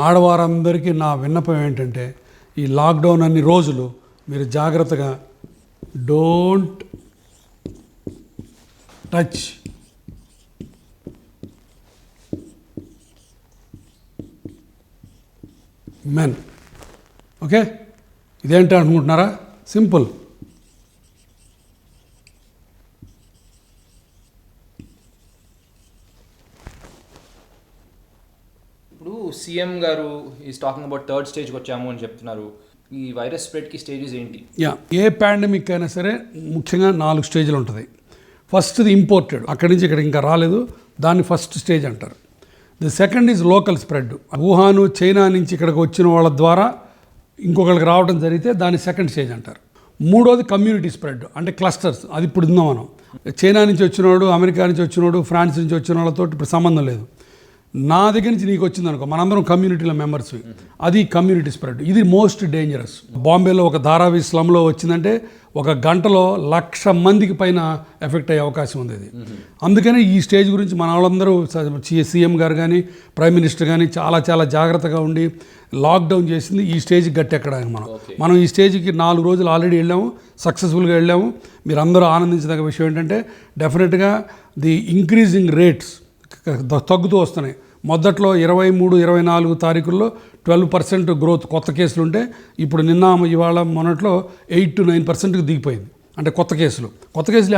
A: ఆడవారందరికీ నా విన్నపం ఏంటంటే ఈ లాక్డౌన్ అన్ని రోజులు మీరు జాగ్రత్తగా డోంట్ టచ్, మెన్. ఓకే, ఇదేంటి అనుకుంటున్నారా? సింపుల్.
B: ఇప్పుడు సీఎం గారు ఈస్ టాకింగ్ అబౌట్ థర్డ్ స్టేజ్కి వచ్చాము అని చెప్తున్నారు. ఈ వైరస్ స్ప్రెడ్కి స్టేజెస్ ఏంటి?
A: ఏ పాండమిక్ అయినా సరే ముఖ్యంగా 4 స్టేజ్లు ఉంటుంది. ఫస్ట్ది ఇంపోర్టెడ్, అక్కడి నుంచి ఇక్కడ ఇంకా రాలేదు, దాన్ని ఫస్ట్ స్టేజ్ అంటారు. The second is local spread, Wuhan China నుంచి ఇక్కడికి వచ్చిన వాళ్ళ ద్వారా ఇంకొకరికి రావడం జరిగితే దాన్ని సెకండ్ స్టేజ్ అంటారు. మూడోది కమ్యూనిటీ స్ప్రెడ్, అంటే క్లస్టర్స్. అది ఇప్పుడు ఉందాం మనం. చైనా నుంచి వచ్చినవాడు, అమెరికా నుంచి వచ్చినవాడు, ఫ్రాన్స్ నుంచి వచ్చిన వాళ్ళతో ఇప్పుడు సంబంధం లేదు. నా దగ్గర నుంచి నీకు వచ్చింది అనుకో, మనందరం కమ్యూనిటీలో మెంబర్స్, అది కమ్యూనిటీ స్ప్రెడ్. ఇది మోస్ట్ డేంజరస్. బాంబేలో ఒక ధారావి స్లమ్లో వచ్చిందంటే 1 గంటలో 1,00,000 మందికి పైన ఎఫెక్ట్ అయ్యే అవకాశం ఉంది ఇది. అందుకనే ఈ స్టేజ్ గురించి మన వాళ్ళందరూ, సీఎం గారు కానీ ప్రైమ్ మినిస్టర్ కానీ చాలా చాలా జాగ్రత్తగా ఉండి లాక్డౌన్ చేసింది ఈ స్టేజ్కి గట్టెక్కడానికి. మనం ఈ స్టేజ్కి 4 రోజులు ఆల్రెడీ వెళ్ళాము, సక్సెస్ఫుల్గా వెళ్ళాము. మీరు అందరూ ఆనందించదగ్గ విషయం ఏంటంటే డెఫినెట్గా ది ఇంక్రీజింగ్ రేట్స్ తగ్గుతూ వస్తున్నాయి. మొదట్లో 23-24 తారీఖుల్లో 12% గ్రోత్ కొత్త కేసులు ఉంటే ఇప్పుడు నిన్న ఇవాళ మొన్నట్లో 8-9%కి దిగిపోయింది. అంటే కొత్త కేసులు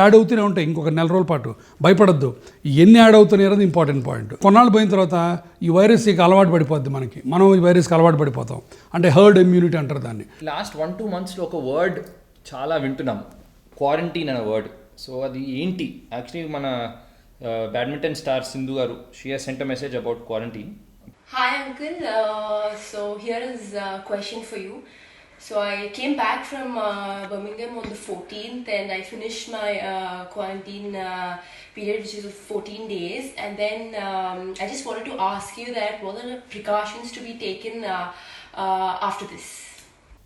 A: యాడ్ అవుతూనే ఉంటాయి ఇంకొక 4 రోజుల పాటు. భయపడద్దు, ఎన్ని యాడ్ అవుతున్నాయి అనేది ఇంపార్టెంట్ పాయింట్. కొన్నాళ్ళు పోయిన తర్వాత ఈ వైరస్కి అలవాటు పడిపోద్ది, మనం ఈ వైరస్కి అలవాటు పడిపోతాం. అంటే హర్డ్ ఇమ్యూనిటీ అంటారు దాన్ని.
B: లాస్ట్ 1-2 మంత్స్లో ఒక వర్డ్ చాలా వింటున్నాం, క్వారంటైన్ అనే వర్డ్. సో అది ఏంటి? యాక్చువల్లీ మన badminton star Sindhu garu, she has sent a message about quarantine.
I: Hi uncle, so here is a question for you. So I came back from Birmingham on the 14th and I finished my quarantine period, which is 14 days, and then I just wanted to ask you that what are the precautions to be taken after this?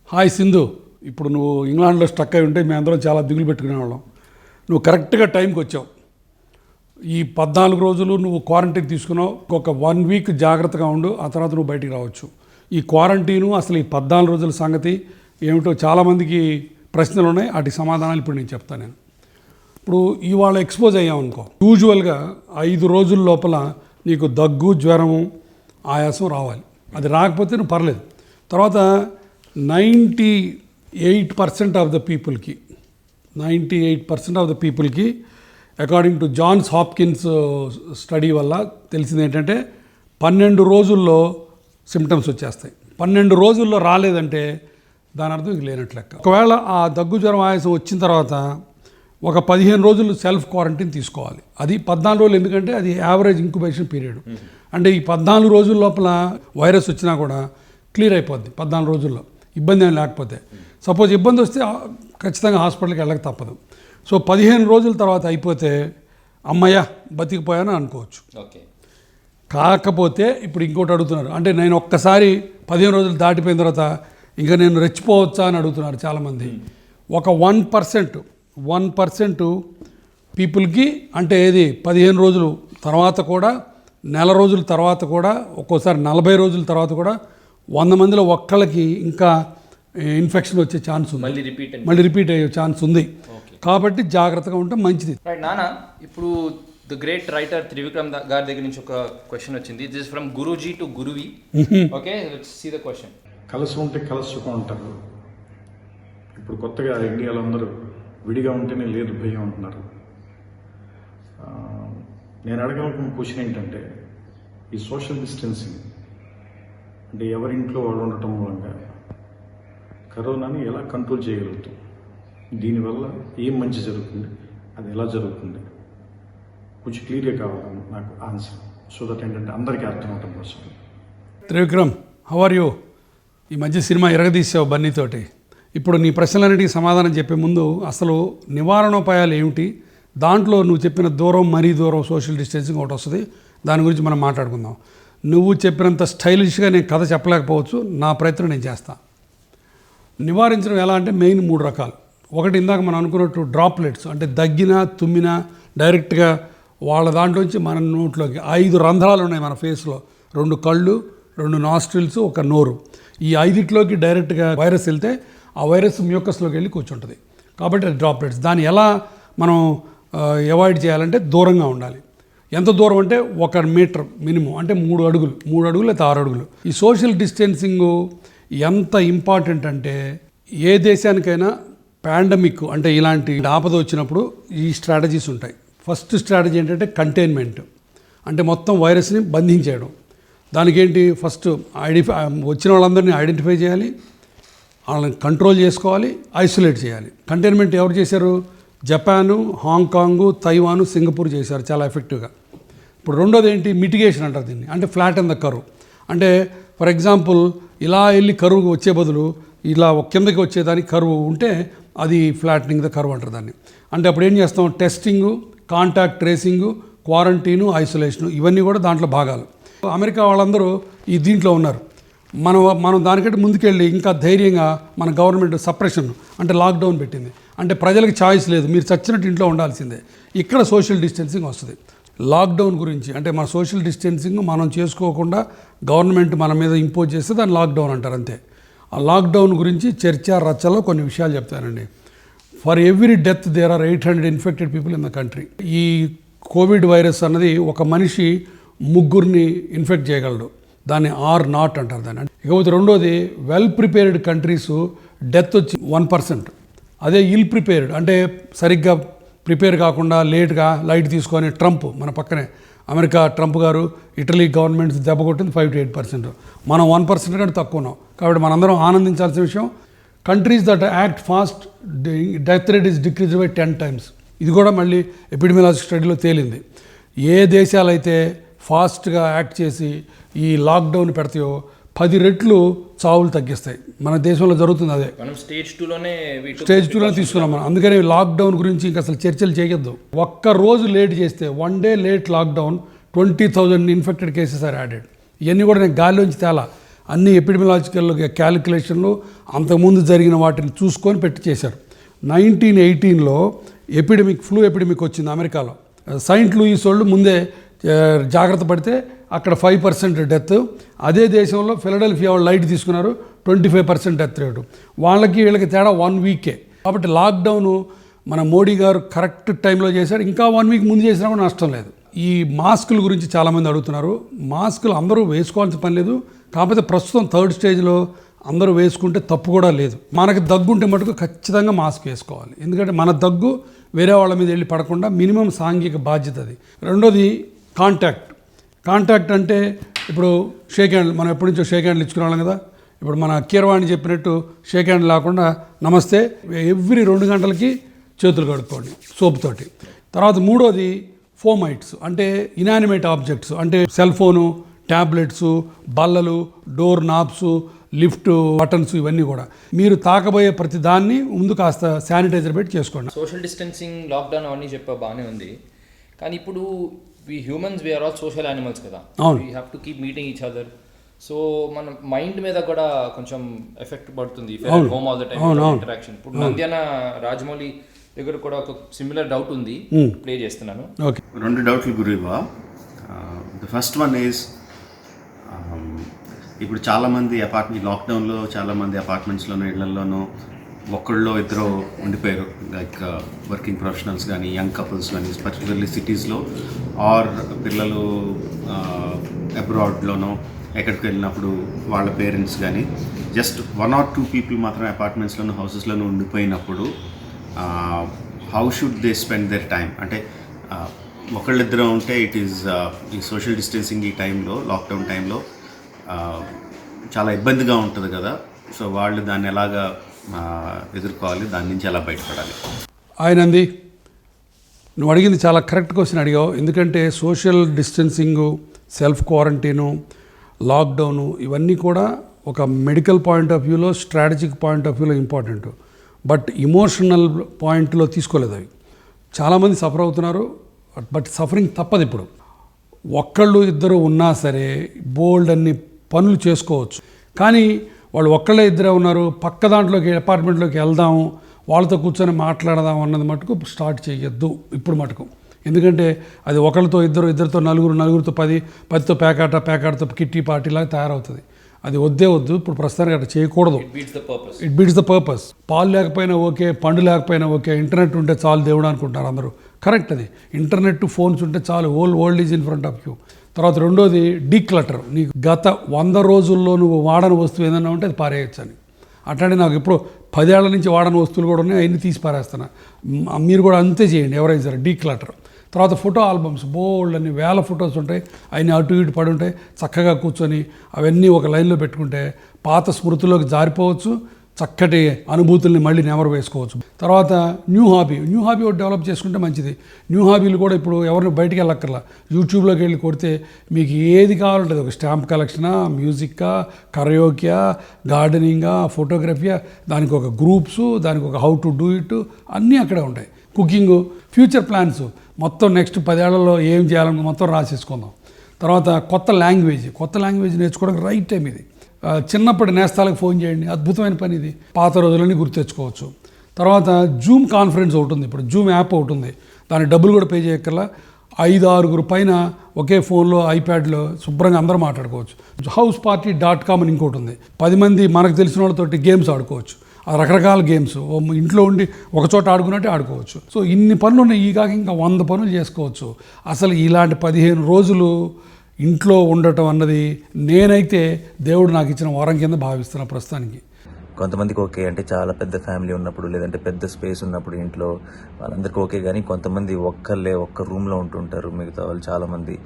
A: Hi Sindhu, ఇప్పుడు నువ్వు ఇంగ్లాండ్లో stuck అయి ఉంటే మేము అందరం చాలా దిగులు పెట్టుకునేవాళ్ళం. నువ్వు కరెక్ట్గా టైంకి వచ్చావు. ఈ 14 రోజులు నువ్వు క్వారంటైన్ తీసుకున్నావు. ఒక 1 వీక్ జాగ్రత్తగా ఉండు, ఆ తర్వాత నువ్వు బయటికి రావచ్చు. ఈ క్వారంటైను అసలు ఈ 14 రోజుల సంగతి ఏమిటో చాలామందికి ప్రశ్నలు ఉన్నాయి, వాటి సమాధానాలు ఇప్పుడు నేను చెప్తాను. నేను ఇప్పుడు ఇవాళ ఎక్స్పోజ్ అయ్యామనుకో, యూజువల్గా 5 రోజుల లోపల నీకు దగ్గు, జ్వరము, ఆయాసం రావాలి. అది రాకపోతే నువ్వు పర్లేదు. తర్వాత 98% ఆఫ్ ద పీపుల్కి according to Johns Hopkins study వల్ల తెలిసింది ఏంటంటే 12 రోజుల్లో సిమ్టమ్స్ వచ్చేస్తాయి. 12 రోజుల్లో రాలేదంటే దాని అర్థం ఇంక లేనట్లు లెక్క. ఒకవేళ ఆ దగ్గు, జ్వరం, ఆయాసం వచ్చిన తర్వాత ఒక 15 రోజులు సెల్ఫ్ క్వారంటైన్ తీసుకోవాలి. అది 14 రోజులు, ఎందుకంటే అది యావరేజ్ ఇంక్యుబేషన్ పీరియడ్. అంటే ఈ 14 రోజుల లోపల వైరస్ వచ్చినా కూడా క్లియర్ అయిపోద్ది 14 రోజుల్లో, ఇబ్బంది ఏం లేకపోతే. సపోజ్ ఇబ్బంది వస్తే ఖచ్చితంగా హాస్పిటల్కి వెళ్ళక తప్పదు. సో 15 రోజుల తర్వాత అయిపోతే అమ్మయ్య బతికిపోయాను అనుకోవచ్చు.
B: ఓకే.
A: కాకపోతే ఇప్పుడు ఇంకోటి అడుగుతున్నారు, అంటే నేను ఒక్కసారి 15 రోజులు దాటిపోయిన తర్వాత ఇంకా నేను రెచ్చిపోవచ్చా అని అడుగుతున్నారు చాలామంది. ఒక 1% పీపుల్కి, అంటే ఏది 15 రోజులు తర్వాత కూడా, నెల రోజుల తర్వాత కూడా, ఒక్కోసారి 40 రోజుల తర్వాత కూడా 100 మందిలో ఒక్కళ్ళకి ఇంకా ఇన్ఫెక్షన్ వచ్చే ఛాన్స్ ఉంది, మళ్ళీ రిపీట్ అయ్యే ఛాన్స్ ఉంది. కాబట్టి జాగ్రత్తగా ఉంటే మంచిది.
B: రైట్ నాన్న, ఇప్పుడు ద గ్రేట్ రైటర్ త్రివిక్రమ్ గారి దగ్గర నుంచి ఒక క్వశ్చన్ వచ్చింది. This is from Guruji to గురువి. Okay, let's see the question.
J: కలిసి ఉంటే కలిసి సుఖం అంటారు. ఇప్పుడు కొత్తగా ఇండియాలో అందరూ విడిగా ఉంటేనే లేదు భయం అంటున్నారు. నేను అడగాలనుకున్న క్వశ్చన్ ఏంటంటే, ఈ సోషల్ డిస్టెన్సింగ్ అంటే ఎవరింట్లో వాళ్ళు ఉండటం మూలంగా కరోనాని ఎలా కంట్రోల్ చేయగలుగుతాం? దీనివల్ల ఏం మంచి జరుగుతుంది, అది ఎలా జరుగుతుంది, కొంచెం క్లియర్గా కావాలి నాకు ఆన్సర్, సో దట్ ఏంటంటే అందరికీ అర్థం అవటం కోసం.
A: Trivikram, how are you? ఈ మధ్య సినిమా ఎరగదీసావు బన్నీతోటి. ఇప్పుడు నీ ప్రశ్నలన్నిటికీ సమాధానం చెప్పే ముందు అసలు నివారణోపాయాలు ఏమిటి, దాంట్లో నువ్వు చెప్పిన దూరం, మరీ దూరం, సోషల్ డిస్టెన్సింగ్ ఒకటి వస్తుంది, దాని గురించి మనం మాట్లాడుకుందాం. నువ్వు చెప్పినంత స్టైలిష్గా నేను కథ చెప్పలేకపోవచ్చు, నా ప్రయత్నం నేను చేస్తాను. నివారించడం ఎలా అంటే మెయిన్ 3 రకాలు. ఒకటి ఇందాక మనం అనుకున్నట్టు డ్రాప్లెట్స్, అంటే దగ్గినా తుమ్మినా డైరెక్ట్గా వాళ్ళ దాంట్లోంచి మన నోట్లోకి 5 రంధ్రాలు ఉన్నాయి మన ఫేస్లో, 2 కళ్ళు, 2 నాస్ట్రిల్స్, 1 నోరు. ఈ 5 డైరెక్ట్గా వైరస్ వెళ్తే ఆ వైరస్ మ్యూకస్లోకి వెళ్ళి కూర్చుంటుంది. కాబట్టి అది డ్రాప్లెట్స్. దాన్ని ఎలా మనం అవాయిడ్ చేయాలంటే దూరంగా ఉండాలి. ఎంత దూరం అంటే 1 మీటర్ మినిమం, అంటే 3 అడుగులు లేదా 6 అడుగులు. ఈ సోషల్ డిస్టెన్సింగ్ ఎంత ఇంపార్టెంట్ అంటే ఏ దేశానికైనా పాండమిక్ అంటే ఇలాంటి ఆపద వచ్చినప్పుడు ఈ స్ట్రాటజీస్ ఉంటాయి. ఫస్ట్ స్ట్రాటజీ ఏంటంటే కంటైన్మెంట్, అంటే మొత్తం వైరస్ని బంధించేయడం. దానికి ఏంటి, ఫస్ట్ వచ్చిన వాళ్ళందరినీ ఐడెంటిఫై చేయాలి, వాళ్ళని కంట్రోల్ చేసుకోవాలి, ఐసోలేట్ చేయాలి. కంటైన్మెంట్ ఎవరు చేశారు? జపాను, హాంకాంగు, తైవాను, సింగపూర్ చేశారు చాలా ఎఫెక్టివ్గా. ఇప్పుడు రెండోది ఏంటి, మిటిగేషన్ అంటారు దీన్ని, అంటే ఫ్లాట్ అండ్ ద కర్వ్. అంటే ఫర్ ఎగ్జాంపుల్ ఇలా వెళ్ళి కరువు వచ్చే బదులు ఇలా కిందకి వచ్చేదానికి కరువు ఉంటే అది ఫ్లాట్నింగ్ ద కర్వ్ అంటారు దాన్ని. అంటే అప్పుడు ఏం చేస్తాం, టెస్టింగు, కాంటాక్ట్ ట్రేసింగు, క్వారంటైను, ఐసోలేషను, ఇవన్నీ కూడా దాంట్లో భాగాలు. అమెరికా వాళ్ళందరూ ఈ దీంట్లో ఉన్నారు. మనం దానికంటే ముందుకెళ్ళి ఇంకా ధైర్యంగా మన గవర్నమెంట్ సప్రెషన్ అంటే లాక్డౌన్ పెట్టింది. అంటే ప్రజలకు ఛాయిస్ లేదు, మీరు చచ్చినట్టు ఇంట్లో ఉండాల్సిందే. ఇక్కడ సోషల్ డిస్టెన్సింగ్ వస్తుంది. లాక్డౌన్ గురించి అంటే మన సోషల్ డిస్టెన్సింగ్ మనం చేసుకోకుండా గవర్నమెంట్ మన మీద ఇంపోజ్ చేస్తే దాన్ని లాక్డౌన్ అంటారు అంతే. ఆ లాక్డౌన్ గురించి చర్చ రచ్చలో కొన్ని విషయాలు చెప్తానండి. For every death there are 800 infected people in the country. ఈ కోవిడ్ వైరస్ అన్నది ఒక మనిషి 3 ఇన్ఫెక్ట్ చేయగలడు, దాన్ని R0 అంటారు దాన్ని. ఇకపోతే రెండోది, వెల్ ప్రిపేర్డ్ కంట్రీస్ డెత్ వచ్చి 1%. అదే ఇల్ ప్రిపేర్డ్ అంటే సరిగ్గా ప్రిపేర్ కాకుండా లేట్గా లైట్ తీసుకొని ట్రంప్ మన పక్కనే అమెరికా ట్రంప్ గారు ఇటలీ గవర్నమెంట్ దెబ్బ కొట్టింది 5 to 8%. మనం 1% కంటే తక్కువ ఉన్నాం. కాబట్టి మనందరం ఆనందించాల్సిన విషయం, countries that act fast death rate is decrease by 10 times. ఇది కూడా మళ్ళీ ఎపిడమియాలజీ స్టడీలో తేలింది. ఏ దేశాలైతే ఫాస్ట్గా యాక్ట్ చేసి ఈ లాక్డౌన్ పెడతాయో 10 రెట్లు చావులు తగ్గిస్తాయి. మన దేశంలో జరుగుతుంది అదే.
B: మనం స్టేజ్ 2లోనే
A: తీసుకున్నాం మనం. అందుకని లాక్డౌన్ గురించి ఇంకా అసలు చర్చలు చేయొద్దు. ఒక్క రోజు లేట్ చేస్తే 1 day late lockdown 20,000 infected cases are added. ఇవన్నీ కూడా నేను గాలిలోంచి తేలా, అన్ని ఎపిడమియాలజికల్ క్యాలిక్యులేషన్లు అంతకుముందు జరిగిన వాటిని చూసుకొని పెట్టి చేశారు. 1918లో ఫ్లూ ఎపిడమిక్ వచ్చింది అమెరికాలో. సెయింట్ లూయిస్ వాళ్ళు ముందే జాగ్రత్త పడితే అక్కడ 5% డెత్. అదే దేశంలో ఫిలడెల్ఫియా వాళ్ళు లైట్ తీసుకున్నారు, 25% డెత్ రేటు. వాళ్ళకి వీళ్ళకి తేడా 1 week. కాబట్టి లాక్డౌను మన మోడీ గారు కరెక్ట్ టైంలో చేశారు. ఇంకా 1 week ముందు చేసినా కూడా నష్టం లేదు. ఈ మాస్కుల గురించి చాలామంది అడుగుతున్నారు. మాస్కులు అందరూ వేసుకోవాల్సిన పని లేదు, కాకపోతే ప్రస్తుతం 3rd స్టేజ్లో అందరూ వేసుకుంటే తప్పు కూడా లేదు. మనకు దగ్గుంటే మటుకు ఖచ్చితంగా మాస్క్ వేసుకోవాలి, ఎందుకంటే మన దగ్గు వేరే వాళ్ళ మీద వెళ్ళి పడకుండా మినిమం సాంఘిక బాధ్యత అది. రెండోది కాంటాక్ట్ అంటే ఇప్పుడు షేక్ హ్యాండ్, మనం ఎప్పటి నుంచో షేక్ హ్యాండ్లు ఇచ్చుకునే వాళ్ళం కదా. ఇప్పుడు మన కీరవాణి చెప్పినట్టు షేక్ హ్యాండ్ లేకుండా నమస్తే, ఎవ్రీ 2 గంటలకి చేతులు కడుక్కోండి సోప్ తోటి. తర్వాత మూడోది ఫోమైట్స్ అంటే ఇనానిమేట్ ఆబ్జెక్ట్స్, అంటే సెల్ ఫోను, ట్యాబ్లెట్స్, బల్లలు, డోర్ నాబ్స్, లిఫ్ట్ బటన్స్, ఇవన్నీ కూడా మీరు తాకబోయే ప్రతి దాన్ని ముందు కాస్త శానిటైజర్ పెట్టి చేసుకోండి.
B: సోషల్ డిస్టెన్సింగ్, లాక్డౌన్ అవన్నీ చెప్పా బాగానే ఉంది, కానీ ఇప్పుడు we humans we are all social animals కదా. We have to keep meeting each other. So మన మైండ్ మీద కూడా కొంచెం ఎఫెక్ట్ పడుతుంది home all the time interaction. ఇప్పుడు నంద్యాల రాజమౌళి దగ్గర కూడా ఒక సిమిలర్ డౌట్ ఉంది, ప్లే చేస్తున్నాను.
K: 2 డౌట్లు గురివా. ద ఫస్ట్ వన్ ఈజ్, ఇప్పుడు చాలామంది లాక్డౌన్లో చాలామంది అపార్ట్మెంట్స్లోనూ ఇళ్లలోనూ ఒక్కళ్ళో ఇద్దరు ఉండిపోయారు, లైక్ వర్కింగ్ ప్రొఫెషనల్స్ కానీ యంగ్ కపుల్స్ కానీ, పర్టికులర్లీ సిటీస్లో ఆర్ పిల్లలు అబ్రాడ్లోనో ఎక్కడికి వెళ్ళినప్పుడు వాళ్ళ పేరెంట్స్ కానీ జస్ట్ 1 or 2 people మాత్రమే అపార్ట్మెంట్స్లోనూ హౌసెస్లోనూ ఉండిపోయినప్పుడు how should they spend their time? అంటే ఒకళ్ళిద్దరు ఉంటే ఇట్ ఈస్ ఈ సోషల్ డిస్టెన్సింగ్ ఈ టైంలో, లాక్డౌన్ టైంలో చాలా ఇబ్బందిగా ఉంటుంది కదా. సో వాళ్ళు దాన్ని ఎలాగా ఎదుర్కోవాలి, దాని నుంచి ఎలా బయటపడాలి?
A: ఆయనంది నువ్వు అడిగింది చాలా కరెక్ట్ క్వశ్చన్ అడిగావు. ఎందుకంటే సోషల్ డిస్టెన్సింగు, సెల్ఫ్ క్వారంటైను, లాక్డౌను ఇవన్నీ కూడా ఒక మెడికల్ పాయింట్ ఆఫ్ వ్యూలో, స్ట్రాటజిక్ పాయింట్ ఆఫ్ వ్యూలో ఇంపార్టెంట్. బట్ ఇమోషనల్ పాయింట్లో తీసుకోలేదు అవి. చాలామంది సఫర్ అవుతున్నారు, బట్ సఫరింగ్ తప్పదు. ఇప్పుడు ఒక్కళ్ళు ఇద్దరు ఉన్నా సరే బోల్డ్ అన్ని పనులు చేసుకోవచ్చు, కానీ వాళ్ళు ఒక్కళ్ళే ఇద్దరే ఉన్నారు, పక్క దాంట్లోకి అపార్ట్మెంట్లోకి వెళ్దాము, వాళ్ళతో కూర్చొని మాట్లాడదాం అన్నది మటుకు స్టార్ట్ చేయొద్దు ఇప్పుడు మటుకు. ఎందుకంటే అది ఒకరితో ఇద్దరితో నలుగురితో 10తో పేకాటతో కిట్టి పార్టీలాగా తయారవుతుంది. అది వద్దు. ఇప్పుడు ప్రస్తుతానికి అట్లా చేయకూడదు. It beats the purpose. పాలు లేకపోయినా ఓకే, పండు లేకపోయినా ఓకే, ఇంటర్నెట్ ఉంటే చాలు దేవుడు అనుకుంటారు అందరూ. కరెక్ట్. అది ఇంటర్నెట్, ఫోన్స్ ఉంటే చాలు, world is in front of you. తర్వాత రెండోది డీక్లటర్. నీకు గత 100 రోజుల్లో నువ్వు వాడని వస్తువు ఏదైనా ఉంటే అది పారేయచ్చు అని. అట్లాంటి నాకు ఇప్పుడు 10 ఏళ్ల నుంచి వాడని వస్తువులు కూడా ఉన్నాయి, అవన్నీ తీసి పారేస్తున్నా. మీరు కూడా అంతే చేయండి ఎవరైనా సరే, డీక్లటర్. తర్వాత ఫోటో ఆల్బమ్స్ బోల్డ్ అన్ని వేల ఫొటోస్ ఉంటాయి, అవన్నీ అటు ఇటు పడి ఉంటాయి. చక్కగా కూర్చొని అవన్నీ ఒక లైన్లో పెట్టుకుంటే పాత స్మృతిలోకి జారిపోవచ్చు, చక్కటి అనుభూతుల్ని మళ్ళీ నెమరు వేసుకోవచ్చు. తర్వాత న్యూ హాబీ ఒకటి డెవలప్ చేసుకుంటే మంచిది. న్యూ హాబీలు కూడా ఇప్పుడు ఎవరిని బయటికి వెళ్ళక్కర్లా, యూట్యూబ్లోకి వెళ్ళి కొడితే మీకు ఏది కావాలంటే ఒక స్టాంప్ కలెక్షనా, మ్యూజిక్కా, కరయోకియా, గార్డెనింగా, ఫోటోగ్రఫీయా, దానికి ఒక గ్రూప్స్, దానికి ఒక హౌ టు డూ ఇట్ అన్నీ అక్కడే ఉంటాయి. కుకింగ్, ఫ్యూచర్ ప్లాన్స్, మొత్తం నెక్స్ట్ 10 ఏళ్లలో ఏం చేయాలని మొత్తం రాసేసుకుందాం. తర్వాత కొత్త లాంగ్వేజ్ నేర్చుకోవడానికి రైట్ టైం ఇది. చిన్నప్పటి నేస్తాలకు ఫోన్ చేయండి, అద్భుతమైన పని ఇది. పాత రోజులని గుర్తు తెచ్చుకోవచ్చు. తర్వాత జూమ్ కాన్ఫరెన్స్ ఒకటి ఉంది, ఇప్పుడు జూమ్ యాప్ ఒకటి ఉంది, దానికి డబ్బులు కూడా పే చేయక్కర్లా. 5-6 పైన ఒకే ఫోన్లో, ఐప్యాడ్లో శుభ్రంగా అందరూ మాట్లాడుకోవచ్చు. houseparty.com అని ఇంకోటి ఉంది, 10 మంది మనకు తెలిసిన వాళ్ళతోటి గేమ్స్ ఆడుకోవచ్చు. ఆ రకరకాల గేమ్స్ ఇంట్లో ఉండి ఒక చోట ఆడుకున్నట్టే ఆడుకోవచ్చు. సో ఇన్ని పనులు ఉన్నాయి, ఈ కాక ఇంకా 100 పనులు చేసుకోవచ్చు. అసలు ఇలాంటి 15 రోజులు ఇంట్లో ఉండటం అన్నది నేనైతే దేవుడు నాకు ఇచ్చిన వరం కింద భావిస్తున్నా ప్రస్తుతానికి.
G: కొంతమందికి ఓకే అంటే చాలా పెద్ద ఫ్యామిలీ ఉన్నప్పుడు, లేదంటే పెద్ద స్పేస్ ఉన్నప్పుడు ఇంట్లో వాళ్ళందరికీ ఓకే. కానీ కొంతమంది ఒక్క రూమ్లో ఉంటుంటారు, మిగతా వాళ్ళు చాలామంది,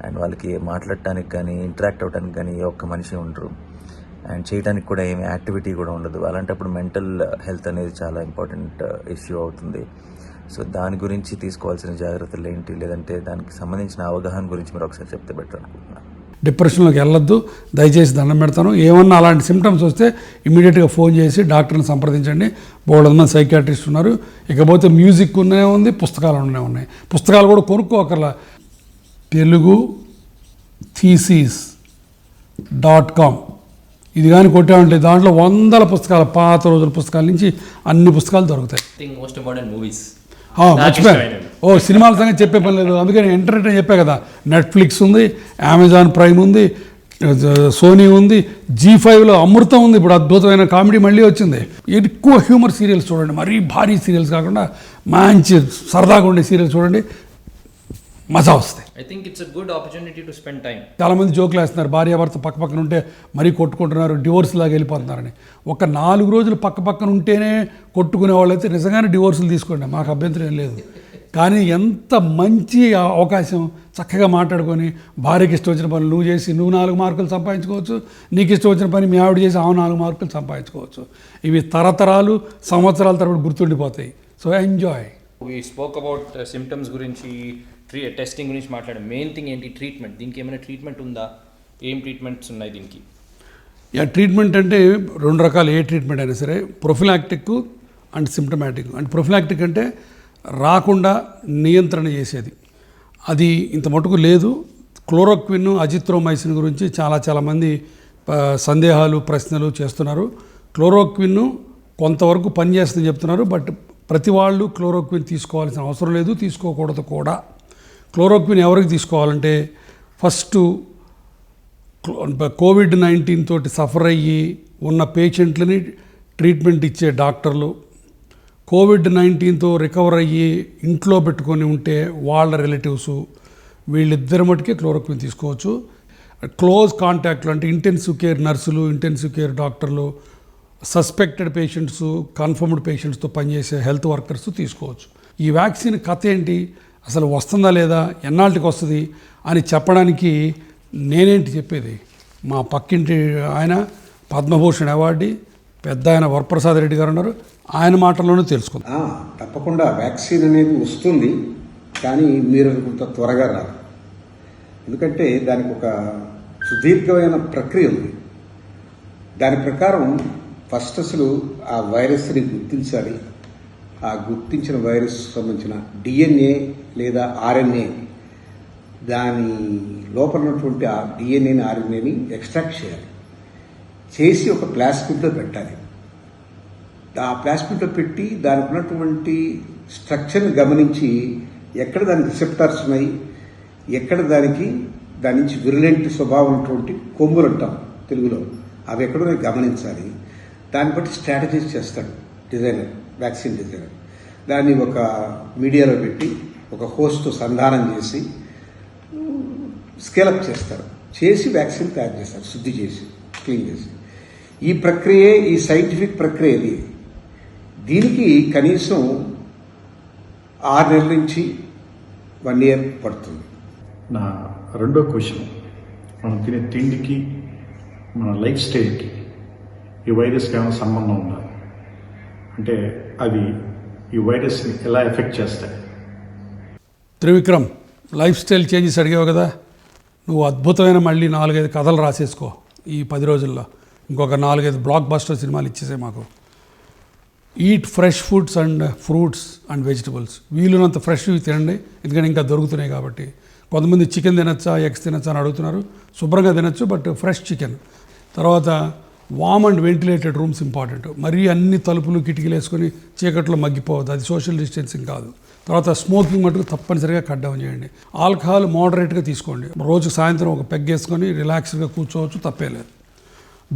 G: అండ్ వాళ్ళకి మాట్లాడటానికి కానీ ఇంటరాక్ట్ అవ్వడానికి కానీ ఒక్క మనిషి ఉండరు, అండ్ చేయడానికి కూడా ఏమి యాక్టివిటీ కూడా ఉండదు. అలాంటప్పుడు మెంటల్ హెల్త్ అనేది చాలా ఇంపార్టెంట్ ఇష్యూ అవుతుంది. సో దాని గురించి తీసుకోవాల్సిన జాగ్రత్తలు ఏంటి, లేదంటే దానికి సంబంధించిన అవగాహన గురించి మీరు ఒకసారి చెప్తే బెటర్ అనుకుంటున్నాను.
A: డిప్రెషన్లోకి వెళ్ళొద్దు, దయచేసి దండం పెడతాను. ఏమన్నా అలాంటి సిమ్టమ్స్ వస్తే ఇమీడియట్గా ఫోన్ చేసి డాక్టర్ని సంప్రదించండి. బోల్డ్ సైకియాట్రిస్ట్ ఉన్నారు. ఇకపోతే మ్యూజిక్ ఉంది, పుస్తకాలు ఉన్నాయి. పుస్తకాలు కూడా కొనుక్కోకర్లా. తెలుగు thesis.com ఇది కానీ కొట్టామంటే దాంట్లో 100 పుస్తకాలు, పాత రోజుల పుస్తకాల నుంచి అన్ని పుస్తకాలు దొరుకుతాయి.
B: మోస్ట్ ఇంపార్టెంట్ మూవీస్
A: మర్చిపోయాను. సినిమాల సంగతి చెప్పే పని లేదు, అందుకని ఇంటర్నెట్ అని చెప్పే కదా. నెట్ఫ్లిక్స్ ఉంది, అమెజాన్ ప్రైమ్ ఉంది, సోనీ ఉంది, G5లో అమృతం ఉంది. ఇప్పుడు అద్భుతమైన కామెడీ మళ్ళీ వచ్చింది. ఎక్కువ హ్యూమర్ సీరియల్స్ చూడండి, మరీ భారీ సీరియల్స్ కాకుండా మంచి సరదాగా ఉండే సీరియల్స్ చూడండి, మజా వస్తాయి.
B: I think it's a good opportunity to spend time.
A: చాలామంది జోకులు వేస్తున్నారు, భార్యాభర్త పక్కన ఉంటే మరీ కొట్టుకుంటున్నారు, డివోర్స్ లాగా వెళ్ళిపోతున్నారని. ఒక 4 రోజులు పక్కన ఉంటేనే కొట్టుకునే వాళ్ళైతే నిజంగానే డివోర్సులు తీసుకోండి, మాకు అభ్యంతరం ఏం లేదు. కానీ ఎంత మంచి అవకాశం, చక్కగా మాట్లాడుకొని భార్యకి ఇష్టం వచ్చిన పని నువ్వు చేసి నువ్వు 4 మార్కులు సంపాదించుకోవచ్చు, నీకు ఇష్టం వచ్చిన పని మీ ఆవిడ చేసి 4 మార్కులు సంపాదించుకోవచ్చు. ఇవి తరతరాలు, సంవత్సరాల తరబడి గుర్తుండిపోతాయి. So enjoy.
B: We spoke about symptoms గురించి, టెస్టింగ్ గురించి మాట్లాడాం. మెయిన్ థింగ్ ఏంటి? ట్రీట్మెంట్. దీనికి ఏమైనా ట్రీట్మెంట్ ఉందా? ఏం ట్రీట్మెంట్స్ ఉన్నాయి దీనికి?
A: ట్రీట్మెంట్ అంటే 2 రకాలు. ఏ ట్రీట్మెంట్ అయినా సరే, ప్రొఫిలాక్టిక్ అండ్ సిమ్టమాటిక్. అంటే ప్రొఫిలాక్టిక్ అంటే రాకుండా నియంత్రణ చేసేది, అది ఇంత మటుకు లేదు. క్లోరోక్విన్, అజిత్రోమైసిన్ గురించి చాలామంది సందేహాలు, ప్రశ్నలు చేస్తున్నారు. క్లోరోక్విన్ కొంతవరకు పనిచేస్తుందని చెప్తున్నారు, బట్ ప్రతి వాళ్ళు క్లోరోక్విన్ తీసుకోవాల్సిన అవసరం లేదు, తీసుకోకూడదు కూడా. క్లోరోక్విన్ ఎవరికి తీసుకోవాలంటే, ఫస్ట్ COVID-19 తోటి సఫర్ అయ్యి ఉన్న పేషెంట్లని ట్రీట్మెంట్ ఇచ్చే డాక్టర్లు, COVID-19తో రికవర్ అయ్యి ఇంట్లో పెట్టుకొని ఉంటే వాళ్ళ రిలేటివ్స్, వీళ్ళిద్దరి మటుకే క్లోరోక్విన్ తీసుకోవచ్చు. క్లోజ్ కాంటాక్ట్లు అంటే ఇంటెన్సివ్ కేర్ నర్సులు, ఇంటెన్సివ్ కేర్ డాక్టర్లు, సస్పెక్టెడ్ పేషెంట్స్, కన్ఫర్మ్డ్ పేషెంట్స్తో పనిచేసే హెల్త్ వర్కర్స్ తీసుకోవచ్చు. ఈ వ్యాక్సిన్ కథ ఏంటి, అసలు వస్తుందా లేదా, ఎన్నాళ్ళకి వస్తుంది అని చెప్పడానికి నేనేంటి చెప్పేది. మా పక్కింటి ఆయన పద్మభూషణ్ అవార్డు పెద్ద ఆయన వరప్రసాద్ రెడ్డి గారు ఉన్నారు, ఆయన మాటల్లోనే తెలుసుకుందాం.
L: తప్పకుండా వ్యాక్సిన్ అనేది వస్తుంది, కానీ మీరు కొంత త్వరగా రాదు. ఎందుకంటే దానికి ఒక సుదీర్ఘమైన ప్రక్రియ ఉంది. దాని ప్రకారం ఫస్ట్ అసలు ఆ వైరస్ని గుర్తించాలి. ఆ గుర్తించిన వైరస్ సంబంధించిన DNA లేదా RNA, దాని లోపల ఉన్నటువంటి ఆ DNAని, RNAని ఎక్స్ట్రాక్ట్ చేయాలి. చేసి ఒక ప్లాస్మిడ్లో పెట్టాలి. ఆ ప్లాస్మిడ్లో పెట్టి దానికి ఉన్నటువంటి స్ట్రక్చర్ని గమనించి ఎక్కడ దానికి రిసెప్టార్స్ ఉన్నాయి, ఎక్కడ దాని నుంచి విరులెంట్ స్వభావం ఉన్నటువంటి కొమ్ములు అంటాం తెలుగులో, అవి ఎక్కడో గమనించాలి. దాన్ని బట్టి స్ట్రాటజీస్ చేస్తాడు డిజైనర్, వ్యాక్సిన్ డిజైనర్. దాన్ని ఒక మీడియాలో పెట్టి ఒక హోస్ట్ సంధానం చేసి స్కేలప్ చేస్తారు, చేసి వ్యాక్సిన్ తయారు చేస్తారు, శుద్ధి చేసి క్లీన్ చేసి. ఈ ప్రక్రియే ఈ సైంటిఫిక్ ప్రక్రియ ఇది. దీనికి కనీసం 6 నెలల నుంచి 1 year పడుతుంది.
J: నా రెండో క్వశ్చన్, మనం తినే తిండికి మన లైఫ్ స్టైల్కి ఈ వైరస్కి ఏమైనా సంబంధం ఉందా? అంటే అవి ఈ వైరస్ని ఎలా ఎఫెక్ట్ చేస్తాయి?
A: త్రివిక్రమ్, లైఫ్ స్టైల్ చేంజెస్ అడిగావు కదా, నువ్వు అద్భుతమైన మళ్ళీ 4-5 కథలు రాసేసుకో ఈ 10 రోజుల్లో. ఇంకొక 4-5 బ్లాక్ బస్టర్ సినిమాలు ఇచ్చేసే మాకు. Eat fresh foods and fruits and vegetables. వీలున్నంత ఫ్రెష్ తినండి, ఎందుకంటే ఇంకా దొరుకుతున్నాయి కాబట్టి. కొంతమంది చికెన్ తినచ్చా, ఎగ్స్ తినచ్చా అని అడుగుతున్నారు. శుభ్రంగా తినచ్చు, బట్ ఫ్రెష్ చికెన్. తర్వాత warm and ventilated rooms important. మరీ అన్ని తలుపులు కిటికీలు వేసుకొని చీకట్లో మగ్గిపోవద్దు, అది సోషల్ డిస్టెన్సింగ్ కాదు. తర్వాత స్మోకింగ్ మటుకు తప్పనిసరిగా కట్ డౌన్ చేయండి. ఆల్కహాల్ మోడరేట్గా తీసుకోండి. రోజు సాయంత్రం ఒక పెగ్ వేసుకొని రిలాక్స్గా కూర్చోవచ్చు, తప్పే లేదు.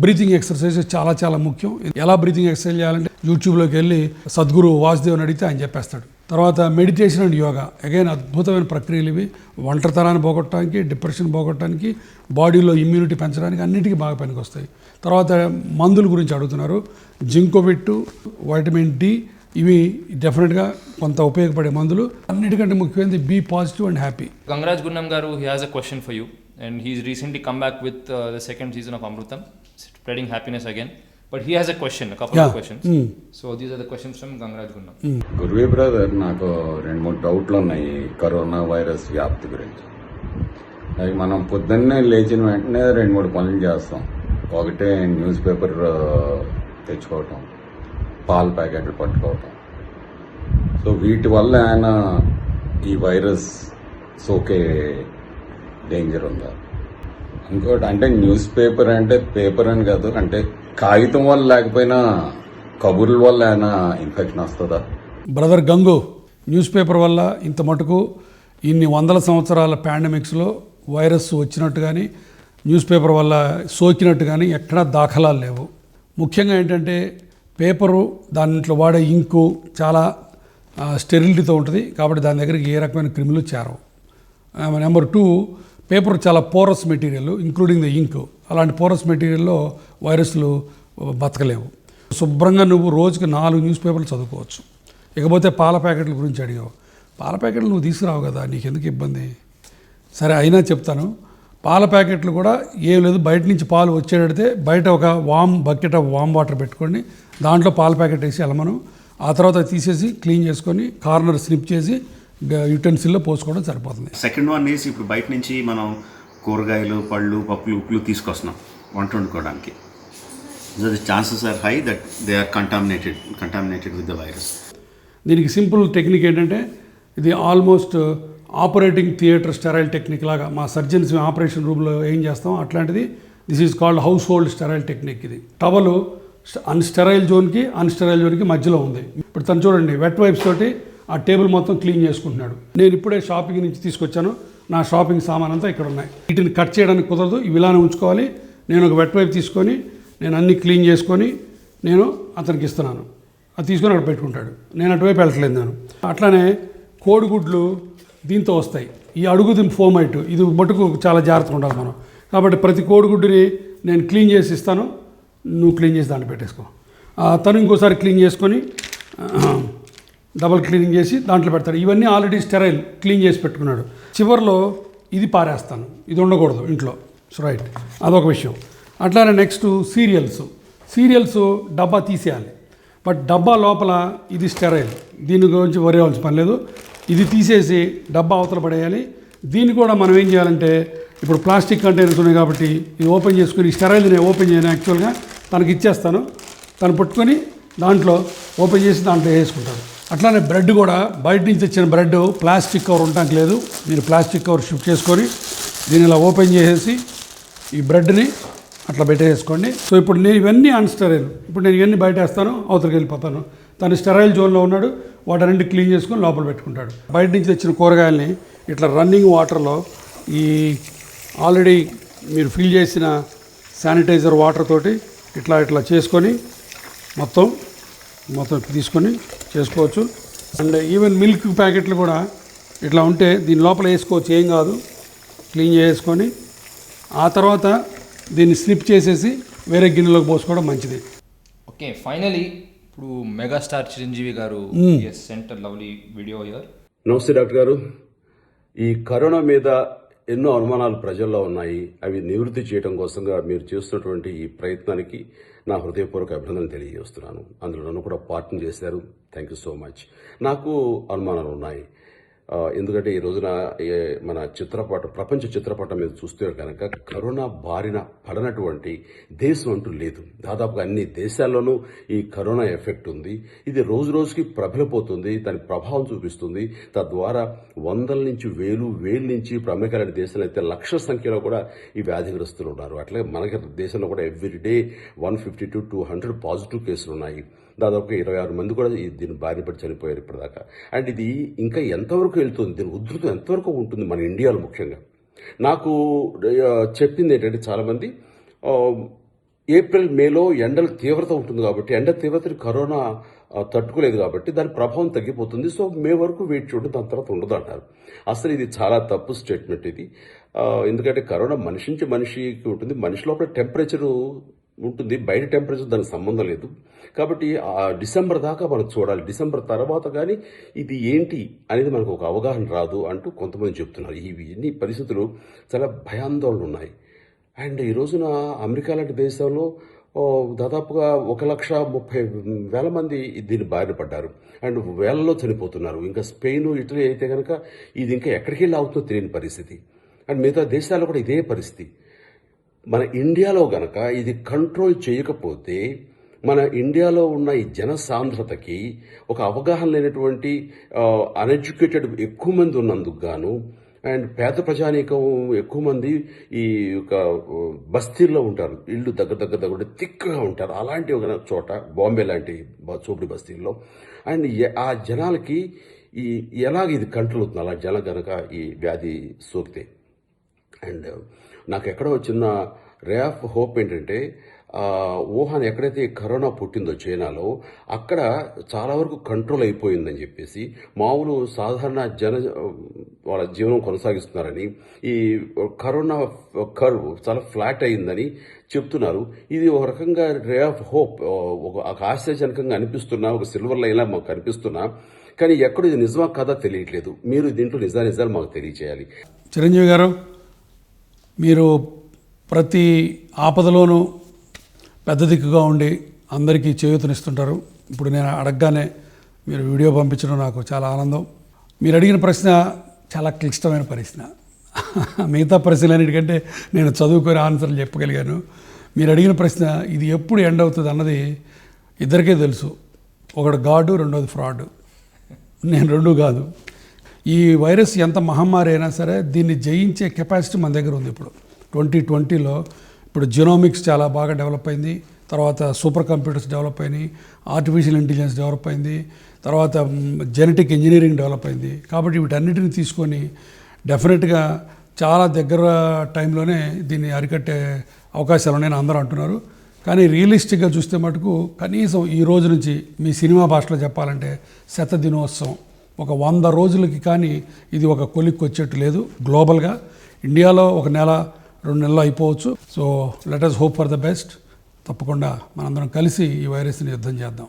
A: బ్రీతింగ్ ఎక్సర్సైజ్ చాలా చాలా ముఖ్యం. ఎలా బ్రీతింగ్ ఎక్సర్సైజ్ చేయాలంటే యూట్యూబ్లోకి వెళ్ళి సద్గురు వాసుదేవ్ అని అడిగితే ఆయన చెప్పేస్తాడు. తర్వాత మెడిటేషన్ అండ్ యోగా, అగైన్ అద్భుతమైన ప్రక్రియలు ఇవి. ఒంటరితనాన్ని పోగొట్టడానికి, డిప్రెషన్ పోగొట్టడానికి, బాడీలో ఇమ్యూనిటీ పెంచడానికి అన్నిటికీ బాగా పనికొస్తాయి. తర్వాత మందుల గురించి అడుగుతున్నారు. జింకోవిట్, వైటమిన్ డి, ఇవి డెఫినెట్గా కొంత ఉపయోగపడే మందులు. అన్నిటికంటే ముఖ్యమైనది be positive and happy.
B: Gangaraj Gunnam garu, he has a question for you and he's recently come back with the second season of Amrutam, spreading happiness again. But he has a question, a couple of questions. So these are the questions from Gangaraj Gunnam.
M: గురువే brother, నాకు 2-3 డౌట్లు ఉన్నాయి corona virus వ్యాప్తి గురించి. అది మనం పొద్దున్నే లేచిన వెంటనే 2-3 పనులు చేస్తాం. ఒకటే న్యూస్ పేపర్ తెచ్చుకోవటం, పాల ప్యాకెట్లు పట్టుకోవటం. సో వీటి వల్ల ఆయన ఈ వైరస్ సోకే డేంజర్ ఉందా? ఇంకోటి అంటే న్యూస్ పేపర్ అంటే పేపర్ అని కాదు, అంటే కాగితం వల్ల లేకపోయినా కబుర్ల వల్ల ఏమైనా ఇన్ఫెక్షన్ వస్తుందా?
A: బ్రదర్ గంగు, న్యూస్ పేపర్ వల్ల ఇంత మటుకు ఇన్ని 100 సంవత్సరాల పాండమిక్స్లో వైరస్ వచ్చినట్టు కానీ, న్యూస్ పేపర్ వల్ల సోకినట్టు కానీ ఎక్కడా దాఖలాలు లేవు. ముఖ్యంగా ఏంటంటే పేపరు, దాంట్లో వాడే ఇంకు చాలా స్టెరిలిటీతో ఉంటుంది, కాబట్టి దాని దగ్గరికి ఏ రకమైన క్రిములు చేరవు. నెంబర్ 2, పేపర్ చాలా పోరస్ మెటీరియల్, ఇంక్లూడింగ్ ద ఇంక్. అలాంటి పోరస్ మెటీరియల్లో వైరస్లు బతకలేవు. శుభ్రంగా నువ్వు రోజుకి 4 న్యూస్ పేపర్లు చదువుకోవచ్చు. ఇకపోతే పాల ప్యాకెట్ల గురించి అడిగావు. పాల ప్యాకెట్లు నువ్వు తీసుకురావు కదా, నీకెందుకు ఇబ్బంది? సరే, అయినా చెప్తాను. పాల ప్యాకెట్లు కూడా ఏం లేదు, బయట నుంచి పాలు వచ్చేటడితే బయట ఒక బకెట్ ఆఫ్ వామ్ వాటర్ పెట్టుకోండి, దాంట్లో పాల ప్యాకెట్ వేసి వెళ్ళమను. ఆ తర్వాత తీసేసి క్లీన్ చేసుకొని కార్నర్ స్నిప్ చేసి యుటెన్సిల్లో పోసుకోవడం సరిపోతుంది.
K: సెకండ్ వన్ ఈజ్, ఇప్పుడు బయట నుంచి మనం కూరగాయలు, పళ్ళు, పప్పులు, ఉప్పులు తీసుకొస్తున్నాం వంట వండుకోవడానికి. So the chances are high that they are contaminated with the virus.
A: దీనికి సింపుల్ టెక్నిక్ ఏంటంటే, ఇది almost operating theatre sterile technique లాగా. మా సర్జన్స్ ఆపరేషన్ రూమ్లో ఏం చేస్తాం అట్లాంటిది. This is called household sterile technique. ఇది టవలు అన్స్టెరైల్ జోన్కి మధ్యలో ఉంది. ఇప్పుడు తను చూడండి, వెట్ వైప్స్ తోటి ఆ టేబుల్ మొత్తం క్లీన్ చేసుకుంటున్నాడు. నేను ఇప్పుడే షాపింగ్ నుంచి తీసుకొచ్చాను, నా షాపింగ్ సామాన్ అంతా ఇక్కడ ఉన్నాయి. వీటిని కట్ చేయడానికి కుదరదు, ఇవి ఇలానే ఉంచుకోవాలి. నేను ఒక వెట్ వైప్ తీసుకొని నేను అన్నీ క్లీన్ చేసుకొని నేను అతనికి ఇస్తున్నాను. అది తీసుకొని అక్కడ పెట్టుకుంటాడు. నేను అటువైపు వెళ్ళట్లేదు. అట్లానే కోడిగుడ్లు దీంతో వస్తాయి. ఈ అడుగుది ఫోమైట్, ఇది మటుకు చాలా జాగ్రత్తగా ఉండాలి మనం. కాబట్టి ప్రతి కోడిగుడ్డుని నేను క్లీన్ చేసి ఇస్తాను, నువ్వు క్లీన్ చేసి దాంట్లో పెట్టేసుకో. తను ఇంకోసారి క్లీన్ చేసుకొని డబల్ క్లీనింగ్ చేసి దాంట్లో పెడతాడు. ఇవన్నీ ఆల్రెడీ స్టెరైల్ క్లీన్ చేసి పెట్టుకున్నాడు. చివరిలో ఇది పారేస్తాను, ఇది ఉండకూడదు ఇంట్లో. సో రైట్, అదొక విషయం. అట్లానే నెక్స్ట్ సీరియల్స్ డబ్బా తీసేయాలి. బట్ డబ్బా లోపల ఇది స్టెరైల్, దీని గురించి వరి అవ్వాల్సిన పని లేదు. ఇది తీసేసి డబ్బా అవతల పడేయాలి. దీన్ని కూడా మనం ఏం చేయాలంటే, ఇప్పుడు ప్లాస్టిక్ కంటైనర్స్ ఉన్నాయి కాబట్టి ఇది ఓపెన్ చేసుకుని, స్టెరైల్ నేను ఓపెన్ చేయను, యాక్చువల్గా తనకి ఇచ్చేస్తాను. తను పట్టుకొని దాంట్లో ఓపెన్ చేసి దాంట్లో వేసుకుంటాడు. అట్లానే బ్రెడ్ కూడా, బయట నుంచి తెచ్చిన బ్రెడ్ ప్లాస్టిక్ కవర్ ఉండటానికి లేదు. మీరు ప్లాస్టిక్ కవర్ షిఫ్ట్ చేసుకొని దీన్ని ఇలా ఓపెన్ చేసేసి ఈ బ్రెడ్ని అట్లా పెట్టేసుకోండి. సో ఇప్పుడు నేను ఇవన్నీ అన్స్టెరైల్. ఇప్పుడు నేను ఇవన్నీ బయట వేస్తాను, అవతలకి వెళ్ళిపోతాను. తను స్టెరైల్ జోన్లో ఉన్నాడు, వాటన్నింటి క్లీన్ చేసుకొని లోపల పెట్టుకుంటాడు. బయట నుంచి తెచ్చిన కూరగాయల్ని ఇట్లా రన్నింగ్ వాటర్లో ఈ ఆల్రెడీ మీరు ఫిల్ చేసిన శానిటైజర్ వాటర్ తోటి ఇట్లా చేసుకొని మొత్తం తీసుకొని చేసుకోవచ్చు. అండ్ ఈవెన్ మిల్క్ ప్యాకెట్లు కూడా ఇట్లా ఉంటే దీని లోపల వేసుకోవచ్చు, ఏం కాదు. క్లీన్ చేసుకొని ఆ తర్వాత దీన్ని స్నిప్ చేసేసి వేరే గిన్నెలోకి పోసుకోవడం మంచిది.
B: ఓకే, ఫైనలీ ఇప్పుడు మెగాస్టార్ చిరంజీవి గారు సెంట్ లవ్లీ వీడియో హియర్.
N: నమస్తే డాక్టర్ గారు. ఈ కరోనా మీద ఎన్నో అనుమానాలు ప్రజల్లో ఉన్నాయి. అవి నివృత్తి చేయడం కోసంగా మీరు చేస్తున్నటువంటి ఈ ప్రయత్నానికి నా హృదయపూర్వక అభినందనలు తెలియజేస్తున్నాను. అందులో నన్ను కూడా పార్ట్నర్ చేశారు. Thank you so much. నాకు అనుమానాలు ఉన్నాయి. ఎందుకంటే ఈ రోజున మన ప్రపంచ చిత్రపటం మీద చూస్తే కనుక కరోనా బారిన పడనటువంటి దేశం అంటూ లేదు. దాదాపుగా అన్ని దేశాల్లోనూ ఈ కరోనా ఎఫెక్ట్ ఉంది. ఇది రోజు రోజుకి ప్రబలిపోతుంది, దాని ప్రభావం చూపిస్తుంది. తద్వారా వందల నుంచి వేలు నుంచి ఇప్పుడు అమెరికా లాంటి దేశాలు అయితే లక్షల సంఖ్యలో కూడా ఈ వ్యాధిగ్రస్తులు ఉన్నారు. అట్లాగే మనకి దేశంలో కూడా ఎవ్రీడే 150 to 200 పాజిటివ్ కేసులు ఉన్నాయి. దాదాపుగా 26 మంది కూడా దీని బారిన పడి చనిపోయారు ఇప్పటిదాకా. అండ్ ఇది ఇంకా ఎంతవరకు వెళ్తుంది, దీని ఉధృతం ఎంతవరకు ఉంటుంది మన ఇండియాలో ముఖ్యంగా. నాకు చెప్పింది ఏంటంటే చాలామంది ఏప్రిల్ మేలో ఎండల తీవ్రత ఉంటుంది కాబట్టి, ఎండ తీవ్రతని కరోనా తట్టుకోలేదు కాబట్టి దాని ప్రభావం తగ్గిపోతుంది. సో మే వరకు వెయిట్ చూడండి, దాని తర్వాత ఉండదు అంటారు. అసలు ఇది చాలా తప్పు స్టేట్మెంట్ ఇది. ఎందుకంటే కరోనా మనిషి నుంచి మనిషికి ఉంటుంది. మనిషి లోపల టెంపరేచరు ఉంటుంది, బయట టెంపరేచర్ దానికి సంబంధం లేదు. కాబట్టి డిసెంబర్ దాకా మనం చూడాలి. డిసెంబర్ తర్వాత కానీ ఇది ఏంటి అనేది మనకు ఒక అవగాహన రాదు అంటూ కొంతమంది చెప్తున్నారు. ఇన్ని పరిస్థితులు చాలా భయాందోళనలు ఉన్నాయి. అండ్ ఈ రోజున అమెరికా లాంటి దేశంలో దాదాపుగా 1,30,000 మంది దీన్ని బారిన పడ్డారు. అండ్ వేలలో చనిపోతున్నారు. ఇంకా స్పెయిన్, ఇటలీ అయితే కనుక ఇది ఇంకా ఎక్కడికి వెళ్ళి అవుతుందో తెలియని పరిస్థితి. అండ్ మిగతా దేశాల్లో కూడా ఇదే పరిస్థితి. మన ఇండియాలో గనక ఇది కంట్రోల్ చేయకపోతే మన ఇండియాలో ఉన్న ఈ జనసాంద్రతకి ఒక అవగాహన లేనటువంటి అన్ఎడ్యుకేటెడ్ ఎక్కువ మంది ఉన్నందుకు గాను, అండ్ పేద ప్రజానీకం ఎక్కువ మంది ఈ యొక్క బస్తీల్లో ఉంటారు. ఇళ్ళు దగ్గర తిక్కగా ఉంటారు. అలాంటి ఒక చోట బాంబే లాంటి చోపుడి బస్తీల్లో అండ్ ఆ జనాలకి ఎలాగ ఇది కంట్రోల్ అవుతుంది అలా జనం కనుక ఈ వ్యాధి సోకితే. అండ్ నాకు ఎక్కడో చిన్న రే ఆఫ్ హోప్ ఏంటంటే వుహాన్ ఎక్కడైతే కరోనా పుట్టిందో చైనాలో అక్కడ చాలా వరకు కంట్రోల్ అయిపోయిందని చెప్పేసి మామూలు సాధారణ వాళ్ళ జీవనం కొనసాగిస్తున్నారని, ఈ కరోనా కర్వ్ చాలా ఫ్లాట్ అయిందని చెప్తున్నారు. ఇది ఒక రకంగా రే ఆఫ్ హోప్, ఒక ఆశ్చర్యజనకంగా అనిపిస్తున్నా, ఒక సిల్వర్ లైన్లా మాకు కనిపిస్తున్నా. కానీ ఎక్కడ ఇది నిజమా కాదా తెలియట్లేదు. మీరు దీంట్లో నిజాలు మాకు తెలియచేయాలి.
A: చిరంజీవి గారు, మీరు ప్రతి ఆపదలోనూ పెద్ద దిక్కుగా ఉండి అందరికీ చేయూతనిస్తుంటారు. ఇప్పుడు నేను అడగగానే మీరు వీడియో పంపించడం నాకు చాలా ఆనందం. మీరు అడిగిన ప్రశ్న చాలా క్లిష్టమైన ప్రశ్న. మిగతా ప్రశ్నలన్నిటికంటే నేను చదువుకొని ఆన్సర్లు చెప్పగలిగాను. మీరు అడిగిన ప్రశ్న ఇది ఎప్పుడు ఎండ్ అవుతుంది అన్నది ఇద్దరికే తెలుసు. ఒకడు గాడు, రెండోది ఫ్రాడ్. నేను రెండు కాదు. ఈ వైరస్ ఎంత మహమ్మారి అయినా సరే దీన్ని జయించే కెపాసిటీ మన దగ్గర ఉంది. ఇప్పుడు 2020లో ఇప్పుడు జినోమిక్స్ చాలా బాగా డెవలప్ అయింది. తర్వాత సూపర్ కంప్యూటర్స్ డెవలప్ అయినాయి, ఆర్టిఫిషియల్ ఇంటెలిజెన్స్ డెవలప్ అయింది, తర్వాత జెనెటిక్ ఇంజనీరింగ్ డెవలప్ అయింది. కాబట్టి వీటన్నిటిని తీసుకొని డెఫినెట్గా చాలా దగ్గర టైంలోనే దీన్ని అరికట్టే అవకాశాలు ఉన్నాయని అందరూ అంటున్నారు. కానీ రియలిస్టిక్గా చూస్తే మటుకు కనీసం ఈ రోజు నుంచి మీ సినిమా భాషలో చెప్పాలంటే శతదినోత్సవం, ఒక 100 రోజులకి కానీ ఇది ఒక కొలిక్కి వచ్చేట్టు లేదు. గ్లోబల్గా ఇండియాలో 1 నెల 2 నెలలు అయిపోవచ్చు. So let us hope for the best. తప్పకుండా మనందరం కలిసి ఈ వైరస్ని యుద్ధం చేద్దాం.